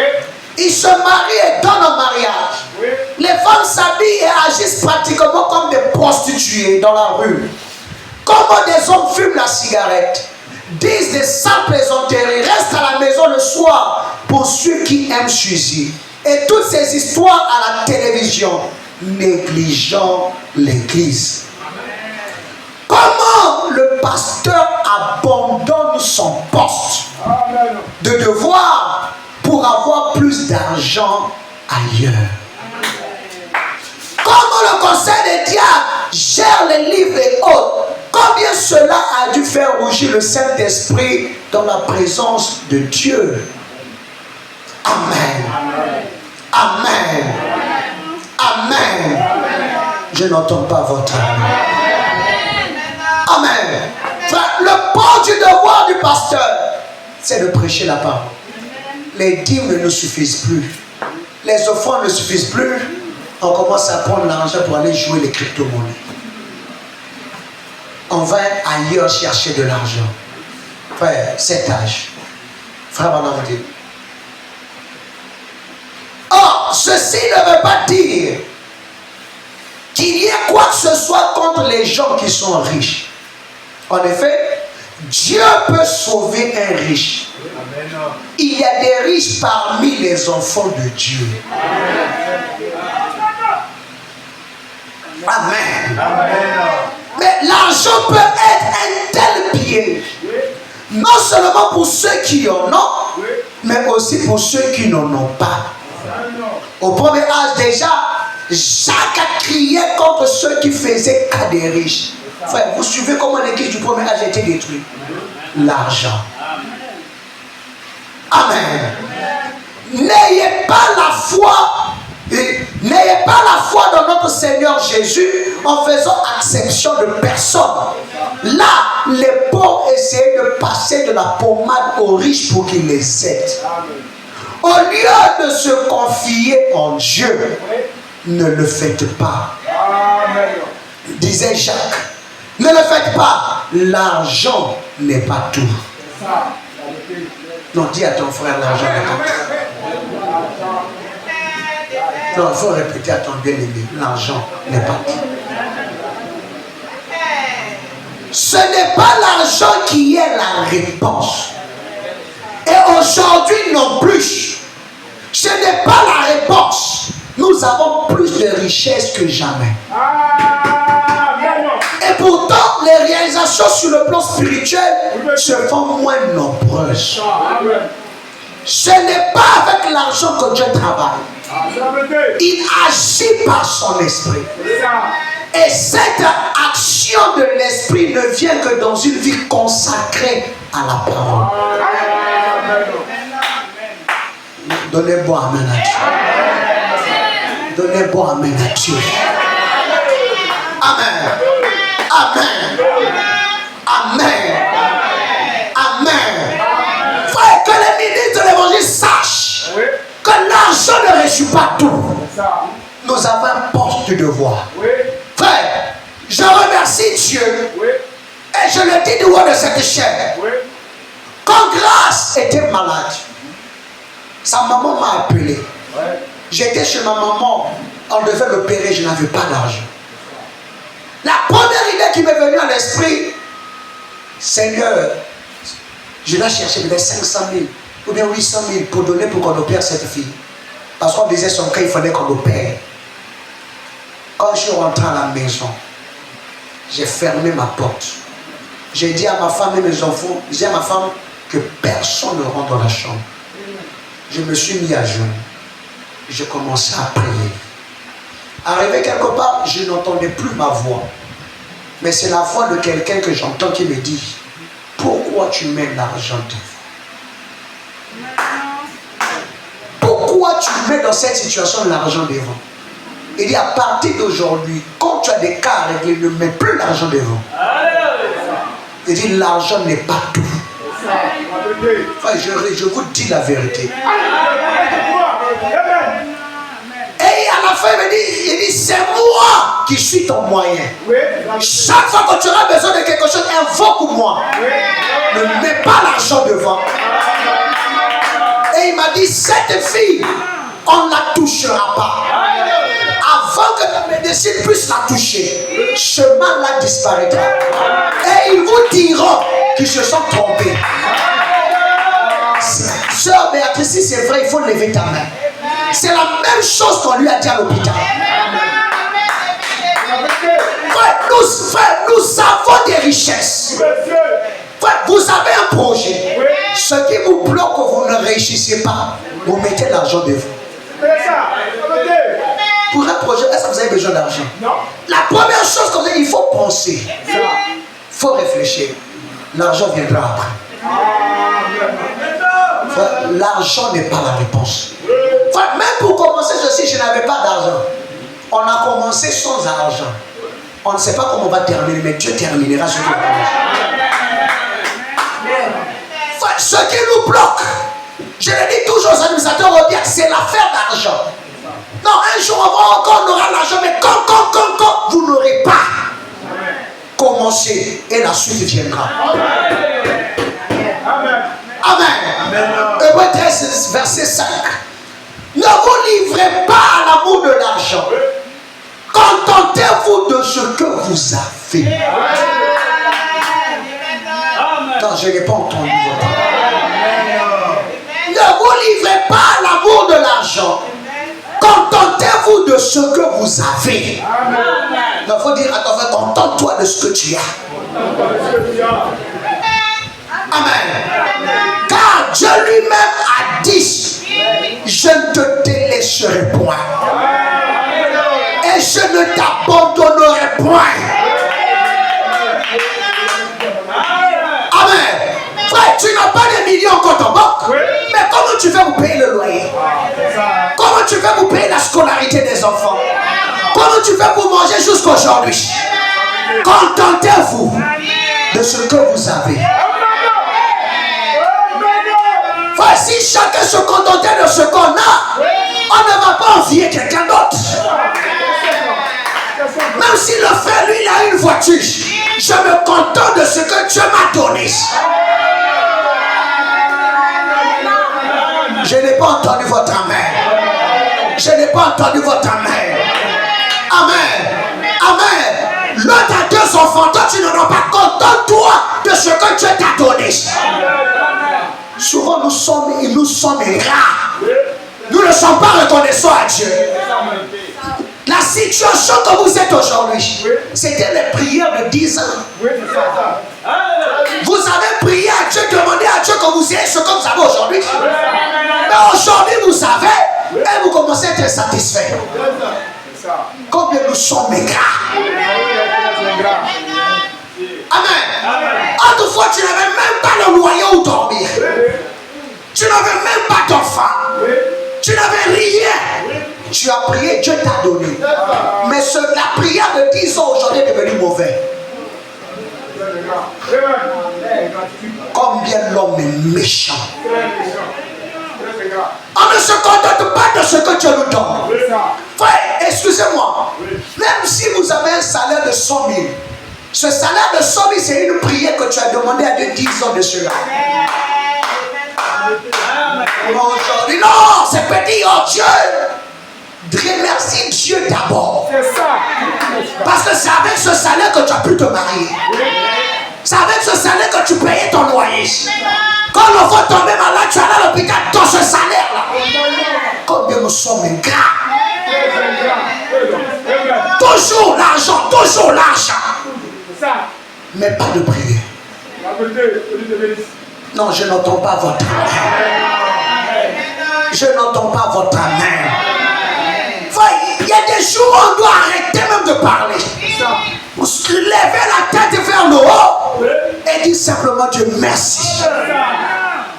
Ils se marient et donnent en mariage. Oui. Les femmes s'habillent et agissent pratiquement comme des prostituées dans la rue. Comment des hommes fument la cigarette, disent des sales plaisanteries, restent à la maison le soir pour ceux qui aiment s'user. Et toutes ces histoires à la télévision, négligeant l'église. Comment le pasteur abandonne son poste de devoir pour avoir plus d'argent ailleurs? Comment le conseil des diables gère les livres et autres? Combien cela a dû faire rougir le Saint-Esprit dans la présence de Dieu? Amen. Amen. Amen. Je n'entends pas votre amen. Amen. Frère, le port du devoir du pasteur, c'est de prêcher la parole. Les dîmes ne nous suffisent plus. Les offrandes ne suffisent plus. On commence à prendre l'argent pour aller jouer les crypto-monnaies. On va ailleurs chercher de l'argent. Frère, cet âge. Frère Banamdi. Or, ceci ne veut pas dire qu'il y ait quoi que ce soit contre les gens qui sont riches. En effet, Dieu peut sauver un riche. Il y a des riches parmi les enfants de Dieu. Amen. Mais l'argent peut être un tel piège. Non seulement pour ceux qui en ont, mais aussi pour ceux qui n'en ont pas. Au premier âge déjà, Jacques a crié contre ceux qui faisaient cas des riches. Frère, vous suivez comment l'église du premier âge a été détruite? L'argent. Amen. N'ayez pas la foi. N'ayez pas la foi dans notre Seigneur Jésus en faisant exception de personne. Là, les pauvres essayaient de passer de la pommade aux riches pour qu'ils les aident. Au lieu de se confier en Dieu, ne le faites pas. Disait Jacques, ne le faites pas. L'argent n'est pas tout. Non, dis à ton frère, l'argent n'est pas tout. Non, il faut répéter à ton bien-aimé, l'argent n'est pas tout. Ce n'est pas l'argent qui est la réponse. Et aujourd'hui non plus, ce n'est pas la réponse. Nous avons plus de richesses que jamais. Et pourtant, les réalisations sur le plan spirituel se font moins nombreuses. Ce n'est pas avec l'argent que Dieu travaille. Il agit par son esprit. Et cette action de l'esprit ne vient que dans une vie consacrée à la parole. Donnez bon amen à Dieu. Donnez bon amen à Dieu. Amen. Amen. Amen. Frère, l'argent ne résout pas tout. Nous avons un poste de devoir. Oui. Frère, je remercie Dieu. Oui. Et je le dis du haut de cette chaîne. Oui. Quand Grâce était malade, sa maman m'a appelé. Oui. J'étais chez ma maman. On devait l'opérer, je n'avais pas d'argent. La première idée qui m'est venue à l'esprit, Seigneur, je dois chercher peut-être 500 000 ou bien 800 000 pour donner pour qu'on opère cette fille. Parce qu'on disait son cas, il fallait qu'on opère. Quand je suis rentré à la maison, j'ai fermé ma porte. J'ai dit à ma femme et mes enfants, j'ai dit à ma femme que personne ne rentre dans la chambre. Je me suis mis à genoux. J'ai commencé à prier. Arrivé quelque part, je n'entendais plus ma voix. Mais c'est la voix de quelqu'un que j'entends qui me dit, pourquoi tu mets l'argent devant? Pourquoi tu mets dans cette situation l'argent devant? Il dit, à partir d'aujourd'hui, quand tu as des cas à régler, ne mets plus l'argent devant. Il dit, l'argent n'est pas tout. Enfin, je vous dis la vérité. Et à la fin, il dit, c'est moi qui suis ton moyen. Chaque fois que tu auras besoin de quelque chose, invoque-moi. Ne mets pas l'argent devant. Et il m'a dit, cette fille, on ne la touchera pas. Avant que la médecine puisse la toucher, ce mal-là disparaîtra. Et ils vous diront qu'ils se sont trompés. Sœur Béatrice, si c'est vrai, il faut lever ta main. C'est la même chose qu'on lui a dit à l'hôpital. Frère, nous avons des richesses. Frère, vous avez un projet. Ce qui vous bloque, vous ne réussissez pas. Vous mettez l'argent devant. Pour un projet, est-ce que vous avez besoin d'argent? Non. La première chose qu'on dit, il faut penser. Il faut réfléchir. L'argent viendra après. L'argent n'est pas la réponse. Enfin, même pour commencer ceci, je n'avais pas d'argent. On a commencé sans argent. On ne sait pas comment on va terminer, mais Dieu terminera ce qu'il a commencé. Enfin, ce qui nous bloque, je le dis toujours aux administrateurs, on dit que c'est l'affaire d'argent. Non, un jour on aura l'argent, mais quand vous n'aurez pas commencé, et la suite viendra. Amen. Hébreux 13, verset 5. Ne vous livrez pas à l'amour de l'argent. Contentez-vous de ce que vous avez. Non, je n'ai pas entendu votre. Ne vous livrez pas à l'amour de l'argent. Contentez-vous de ce que vous avez. Il faut dire à ton frère, contente-toi de ce que tu as. Amen. Car Dieu lui-même a dit, je ne te délaisserai point. Et je ne t'abandonnerai point. Amen. Frère, tu n'as pas de millions quand on banque. Mais comment tu fais pour payer le loyer? Comment tu fais pour payer la scolarité des enfants? Comment tu fais pour manger jusqu'aujourd'hui? Contentez-vous de ce que vous avez. Frère, si chacun se contentait de ce qu'on a, on ne va pas envier quelqu'un d'autre. Même si le frère, lui, il a une voiture, je me contente de ce que Dieu m'a donné. Je n'ai pas entendu votre amen. Je n'ai pas entendu votre amen. Amen. Amen. L'autre a 2 enfants, toi tu n'en as pas. Contente-toi de ce que Dieu t'a donné. Souvent nous sommes rares. Nous ne sommes pas reconnaissants à Dieu. La situation que vous êtes aujourd'hui, c'était les prières de 10 ans. Vous avez prié à Dieu, demandé à Dieu que vous ayez ce que vous avez aujourd'hui. Mais aujourd'hui vous savez, et vous commencez à être satisfait. Combien nous sommes ingrats. Amen. Autrefois, tu n'avais même pas le loyer où dormir. Tu n'avais même pas d'enfant. Tu n'avais rien. Tu as prié, Dieu t'a donné. Mais la prière de 10 ans aujourd'hui est devenue mauvaise. Combien l'homme est méchant. On ne se contente pas de ce que Dieu nous donne. C'est ça. Frère, excusez-moi. Même si vous avez un salaire de 100 000, ce salaire de 100 000, c'est une prière que tu as demandé à Dieu 10 ans de cela. Aujourd'hui, non, c'est petit, oh Dieu. Remercie Dieu d'abord. C'est ça. Parce que c'est avec ce salaire que tu as pu te marier. C'est avec ce salaire que tu payais ton loyer. Quand l'enfant tombait malade, tu allais à l'hôpital dans ce salaire-là. Combien nous sommes ingrats. Toujours l'argent, toujours l'argent. C'est ça. Mais pas de prière. La vérité, Dieu te bénisse. Non, je n'entends pas votre amen. Je n'entends pas votre amen. Il y a des jours où on doit arrêter même de parler. C'est ça. Vous lever la tête vers le haut et dire simplement Dieu merci. C'est ça.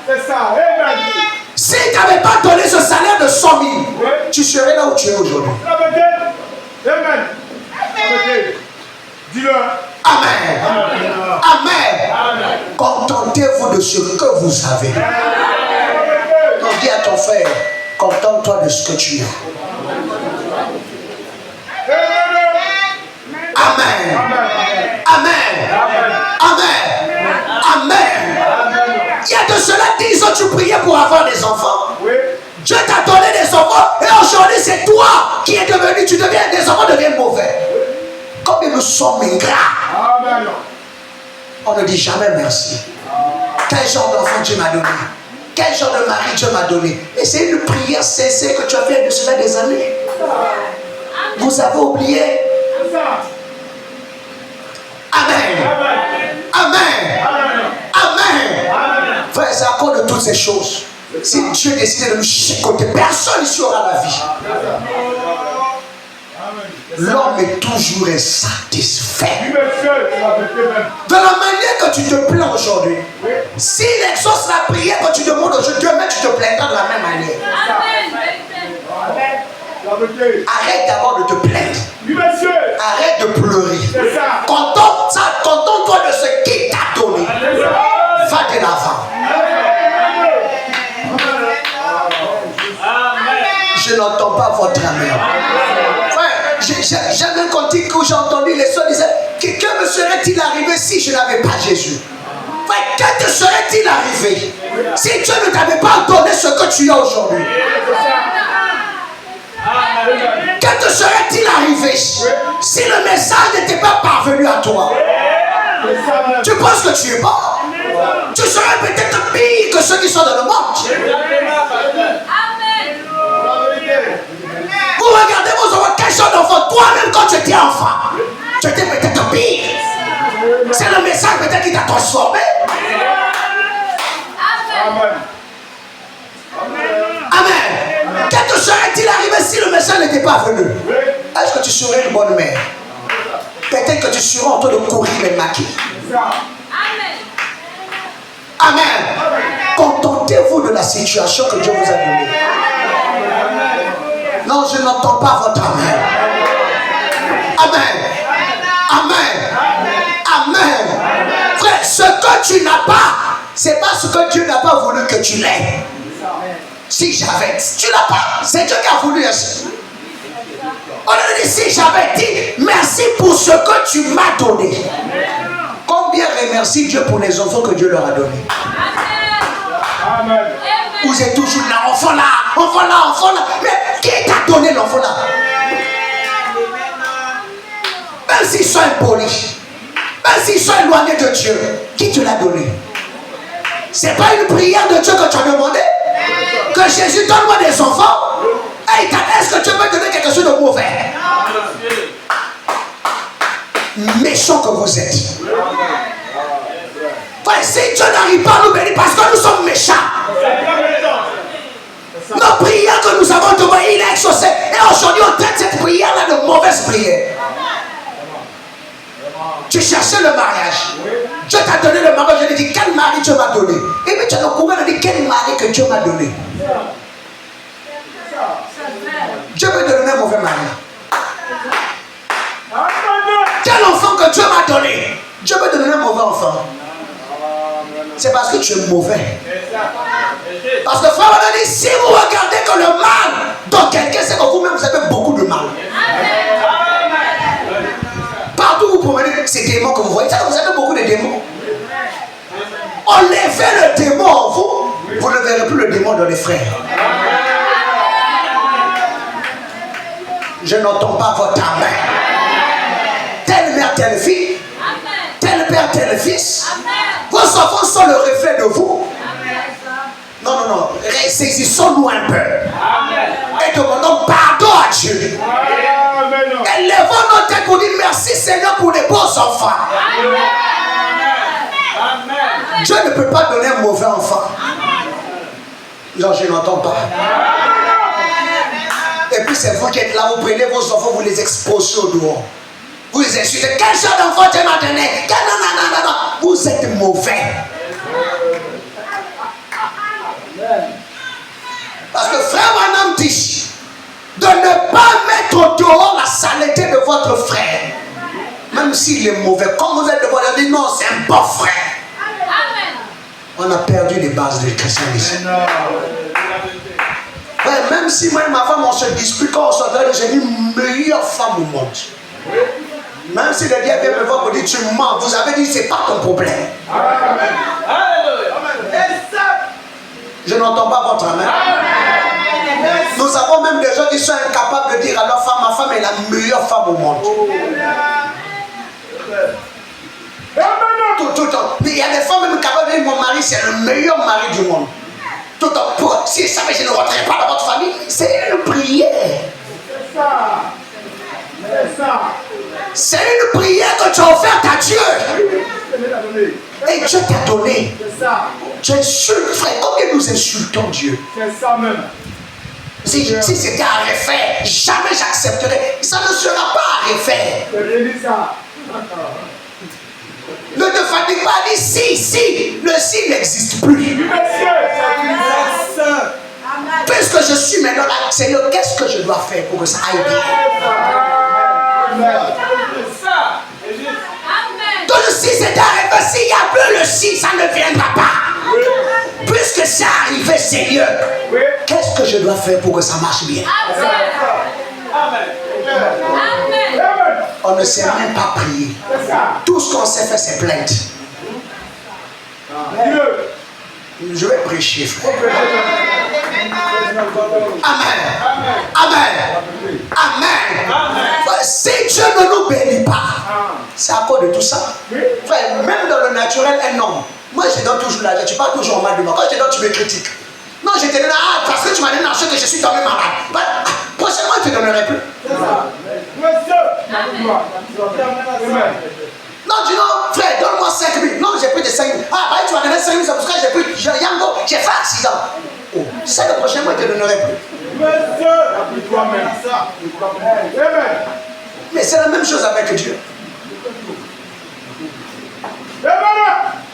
C'est ça. Amen. Si tu n'avais pas donné ce salaire de 100 000, tu serais là où tu es aujourd'hui. La vérité. Amen. La vérité. Dis-le. Amen. Amen. Contentez-vous de ce que vous avez. Non, dis à ton frère, contente-toi de ce que tu as. Amen. Amen. Amen. Amen. Il y a de cela 10 ans, tu priais pour avoir des enfants. Oui. Dieu t'a donné des enfants et aujourd'hui c'est toi qui es devenu, tu deviens, des enfants deviennent mauvais. Comme nous sommes ingrats. Amen. On ne dit jamais merci. Quel genre d'enfant Dieu m'a donné? Quel genre de mari Dieu m'a donné? Et c'est une prière sincère que tu as fait de cela des années. Vous avez oublié? C'est ça. Amen. Amen. Amen. Frère, c'est à cause de toutes ces choses. Si Dieu décide de nous chicoter, personne ici aura la vie. L'homme est toujours insatisfait. De la manière que tu te plains aujourd'hui, s'il exauce la prière que tu demandes aujourd'hui, demain tu te plaindras de la même manière. Arrête d'abord de te plaindre. Arrête de pleurer. Contente-toi de ce qu'il t'a donné. Va de l'avant. Je n'entends pas votre amen. J'ai un cantique où j'ai entendu les soeurs disaient que me serait-il arrivé si je n'avais pas Jésus? Que te serait-il arrivé si Dieu ne t'avait pas donné ce que tu as aujourd'hui? Que te serait-il arrivé si le message n'était pas parvenu à toi? Tu penses que tu es mort? Tu serais peut-être pire que ceux qui sont dans le monde. Vous regardez vos enfants, quel genre d'enfant? Toi-même quand tu étais enfant, tu étais peut-être pire. C'est le message peut-être qui t'a transformé. Amen. Que te serait-il arrivé si le message n'était pas venu? Est-ce que tu serais une bonne mère? Peut-être que tu serais en train de courir les maquis. Amen. Contentez-vous de la situation que Dieu vous a donnée. Non, je n'entends pas votre amen. Amen. Amen. Amen. Frère, ce que tu n'as pas, c'est pas ce que Dieu n'a pas voulu que tu l'aies. Si j'avais, tu l'as pas. C'est Dieu qui a voulu ainsi. On a dit si j'avais dit merci pour ce que tu m'as donné. Combien remercie Dieu pour les enfants que Dieu leur a donnés? Amen. Vous êtes toujours là, enfant là, enfant là, enfant là. Mais qui t'a donné l'enfant là? Même s'ils sont impolis, même s'ils sont éloignés de Dieu, qui te l'a donné? C'est pas une prière de Dieu que tu as demandé? Que Jésus donne-moi des enfants? Hey, est-ce que Dieu peut donner quelque chose de mauvais? Méchant que vous êtes. Frère, si Dieu n'arrive pas à nous bénir parce que nous sommes méchants, nos prières que nous avons demandées, il a exaucé. Et aujourd'hui, on traite cette prière-là de mauvaise prière. Tu cherchais le mariage. Dieu t'a donné le mariage. Je lui ai dit, quel mari Dieu m'a donné? Et puis tu as le courage de dire, quel mari que Dieu m'a donné? Dieu peut te donner un mauvais mari. Quel enfant que Dieu m'a donné? Dieu peut te donner un mauvais enfant. C'est parce que tu es mauvais. Parce que frère, on a dit, si vous regardez que le mal dans quelqu'un, c'est que vous-même, vous avez beaucoup de mal. Partout où vous promenez ces démons que vous voyez, c'est que vous avez beaucoup de démons. Enlevez le démon en vous, vous ne verrez plus le démon dans les frères. Je n'entends pas votre amen. Telle mère, telle fille, tel père, tel fils. Vos enfants sont le reflet de vous. Non, non, non. Saisissons-nous un peu. Et demandons pardon à Dieu. Et levons nos têtes pour dire merci Seigneur pour les bons enfants. Dieu ne peut pas donner un mauvais enfant. Non, je n'entends pas. Et puis c'est vous qui êtes là, vous prenez vos enfants, vous les exposez au dehors. Vous les insultez. Quel genre d'enfant tu m'as donné? Non. Vous êtes mauvais. Parce que frère Branham dit de ne pas mettre au dehors la saleté de votre frère. Même s'il est mauvais. Comme vous êtes devant lui, non, c'est un bon frère. On a perdu les bases du christianisme. Ouais, même si moi et ma femme on se dispute, quand on se donne, j'ai une meilleure femme au monde. Même si le diable vient me voir pour dire tu mens, vous avez dit c'est pas ton problème. Je n'entends pas votre amen. Nous avons même des gens qui sont incapables de dire à leur femme, ma femme est la meilleure femme au monde. Tout le temps. Mais il y a des femmes même capables de dire mon mari c'est le meilleur mari du monde. Tout le temps. Si ça je ne rentrerai pas dans votre famille, c'est une prière. C'est ça. C'est ça. C'est une prière que tu as offerte à Dieu. Et Dieu t'a donné. C'est ça. Tu insultes, frère. Combien nous insultons Dieu? C'est ça même. Si c'était à refaire, jamais j'accepterais. Ça ne sera pas à refaire. C'est bien dit ça. Ne te fatigue pas, dis si. Le si n'existe plus. Puisque je suis maintenant là, Seigneur, qu'est-ce que je dois faire pour que ça aille bien? Donc le si c'est arrivé, s'il n'y a plus le si, ça ne viendra pas. Puisque c'est arrivé, Seigneur, qu'est-ce que je dois faire pour que ça marche bien? On ne sait même pas prier. Tout ce qu'on sait faire, c'est plainte. Je vais prêcher, frère. Amen. Si Dieu ne nous bénit pas, c'est à cause de tout ça. Frère, même dans le naturel, un homme. Moi, je donne toujours l'argent. Tu parles toujours mal de moi. Quand je te donne, tu me critiques. Non, je te donne, parce que tu m'as donné l'argent que je suis tombé malade. Prochainement, je ne te donnerai plus. Non, dis non, frère, donne-moi 5 000. Non, j'ai pris des 5 000. Bah, tu m'as donné 5 000, c'est parce que j'ai pris Yango, j'ai fait accident. Oh, c'est le prochain mois, je ne te donnerai plus. Mais c'est la même chose avec Dieu.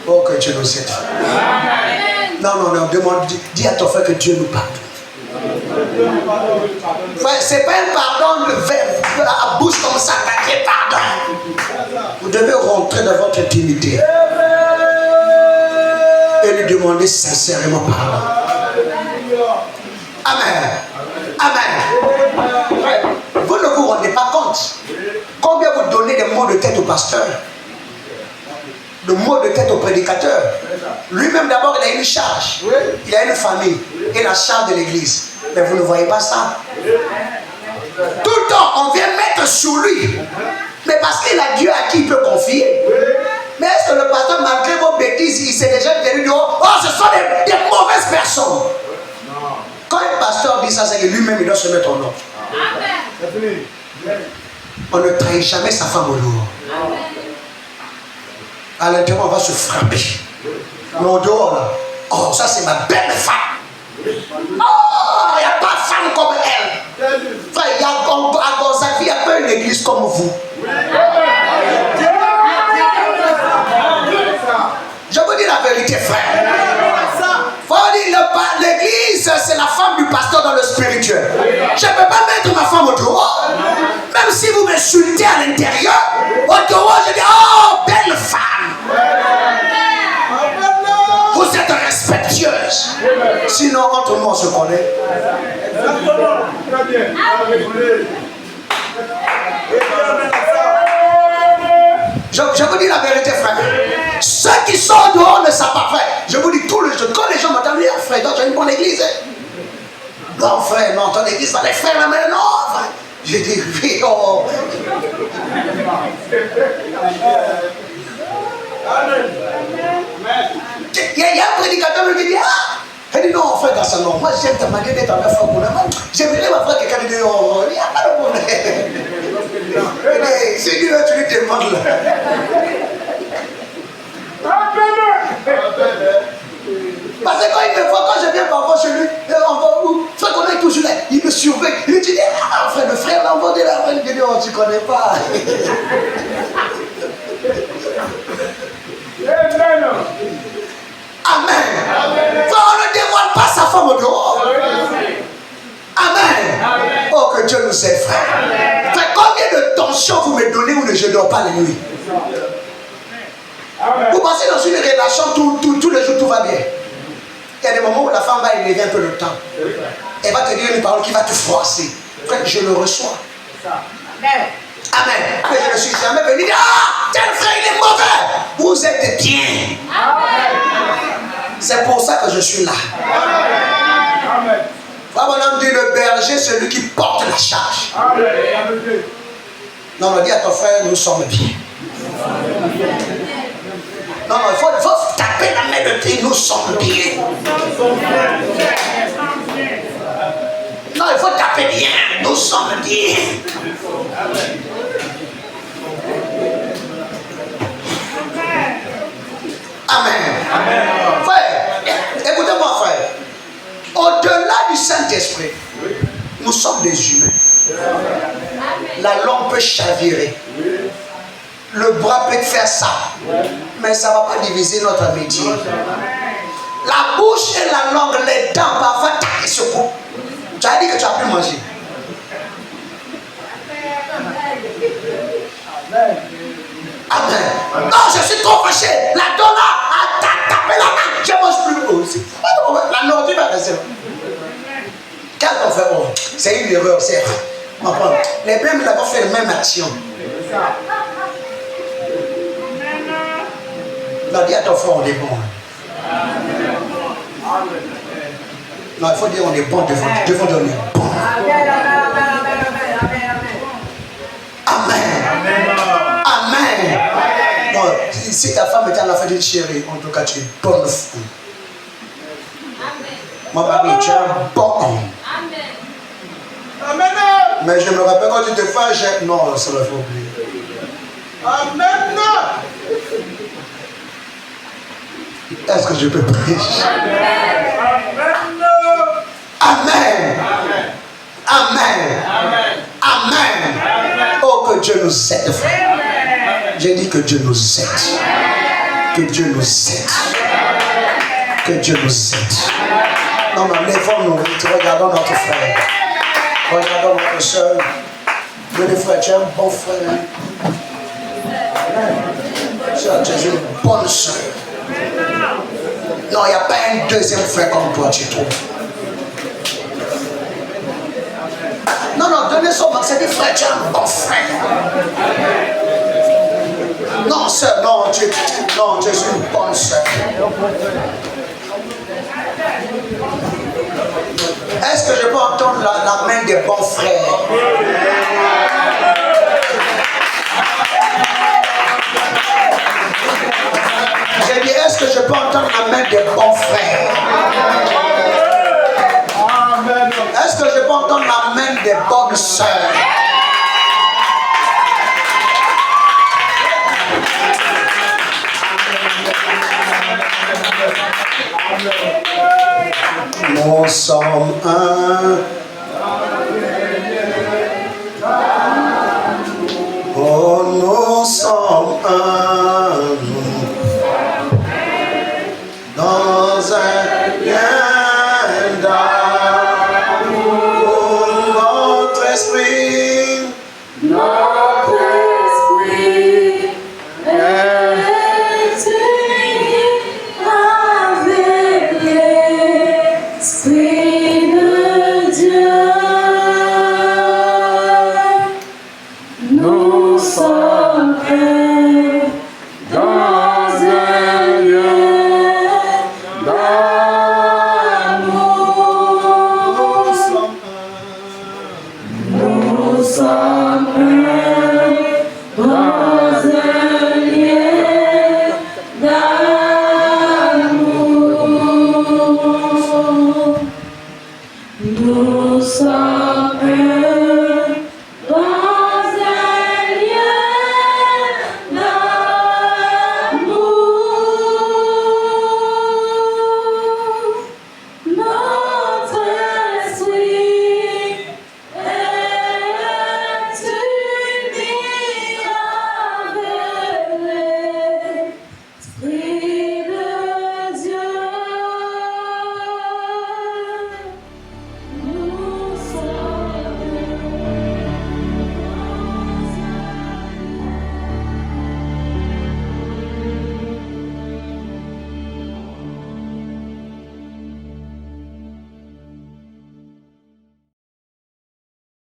Oh, que Dieu nous aide. Non, demande, dis à ton frère que Dieu nous pardonne. C'est pas un pardon à bouche comme ça, Dieu pardonne. Vous devez rentrer dans votre intimité et lui demander sincèrement pardon. Amen. Vous ne vous rendez pas compte combien vous donnez des mots de tête au pasteur, de mots de tête au prédicateur. Lui-même d'abord il a une charge, il a une famille et la charge de l'église. Mais vous ne voyez pas ça. Tout le temps on vient mettre sur lui. Mais parce qu'il a Dieu à qui il peut confier. Mais est-ce que le pasteur, malgré vos bêtises, il s'est déjà venu dire oh, ce sont des mauvaises personnes? Quand un pasteur dit ça, c'est que lui-même il doit se mettre en ordre. On ne trahit jamais sa femme au lourd. À l'intérieur, on va se frapper. Mais au dehors, là, oh, ça c'est ma belle femme. Oh, il n'y a pas de femme comme elle. Frère, il y a à Gonzague, il n'y a pas une église comme vous. Je vous dis la vérité, frère. Faut dire l'église, c'est la femme du pasteur dans le spirituel. Je ne peux pas mettre ma femme au dehors. Même si vous m'insultez à l'intérieur, au dehors, je dis oh, belle femme. Vous vous êtes respectueuse. Sinon, entre nous, on se connaît. Très bien. Je vous dis la vérité, frère. Ceux qui sont dehors ne savent pas faire. Je vous dis tout le jour. Quand les gens m'entendent dire, frère, toi tu as une bonne église. Non, frère, non, ton église, ça les frères là, mais non, frère. J'ai dit, oui, oh. Il y a un prédicateur qui dit, ah, il dit, non, frère Gasson, non, moi j'aime ta manière d'être avec frère Bouna. J'aimerais ma frère quelqu'un qui dit, oh, il n'y a pas de problème. C'est lui là, tu lui demandes là. Parce que quand il me voit, quand je viens parfois chez lui, on va où? Frère qu'on est toujours là, il me surveille. Il me dit, ah frère, le frère là, on va dire là, il me dit, oh, tu ne connais pas. Amen. Frère, on ne dévoile pas sa femme au dehors. Amen. Oh, que Dieu nous aide, frère. Frère, combien de tensions vous me donnez où je ne dors pas la nuit? Vous passez dans une relation, tous les jours, tout va bien. Il y a des moments où la femme va élever un peu le temps. Elle va te dire une parole qui va te froisser. Frère, je le reçois. Amen. Amen. Mais je ne suis jamais venu dire, ah, tel frère, il est mauvais. Vous êtes bien. C'est pour ça que je suis là. Amen. Frère Bonhomme dit, le berger, celui qui porte la charge. Non, non, dis à ton frère, nous sommes bien. Non, non, il faut taper la main de pied, nous sommes bien. Non, il faut taper bien, nous sommes bien. Amen. Amen. Frère, écoutez-moi, frère. Au-delà du Saint-Esprit, nous sommes des humains. La langue peut chavirer. Le bras peut faire ça. Mais ça ne va pas diviser notre amitié. La bouche et la langue, les dents, parfois, tac, se coupent. Tu as dit que tu as pu manger. Amen. Non, je suis trop fâché. La dent là, tapé la main. Je ne mange plus aussi. La nourriture va rester là. Quand on fait, oh, c'est une erreur, c'est vrai. Les mêmes là vont faire la même action. Non, dis à ton frère, on est bon. Non, il faut dire on est bon devant Dieu. On est bon. Amen. Amen. Non, si ta femme était en affaire de chérie, en tout cas, tu es bonne femme. Mon mari, tu es un bon homme. Amen. Mais je me rappelle quand tu te fâches, non, ça va faut oublier. Amen. Est-ce que je peux prier? Amen. Amen. Amen. Oh, que Dieu nous aide, frère. J'ai dit que Dieu nous aide. Que Dieu nous aide. Que Dieu nous aide. Non, non, lèvons-nous. Regardons notre frère. Regardons notre soeur. Venez, frère, tu es un bon frère. Tu es une bonne soeur. Non, il n'y a pas un deuxième frère comme toi, tu trouves. Non, non, donnez son max, c'est dit frère, tu es un bon frère. Non, sœur, non, tu es une bonne sœur. Est-ce que je peux entendre la main des bons frères? J'ai dit, est-ce que je peux entendre la main des bons frères? Est-ce que je peux entendre la main des bonnes sœurs? Nous sommes un. Oh, nous sommes un. Dans un lien d'amour, notre esprit nous sommes prêts.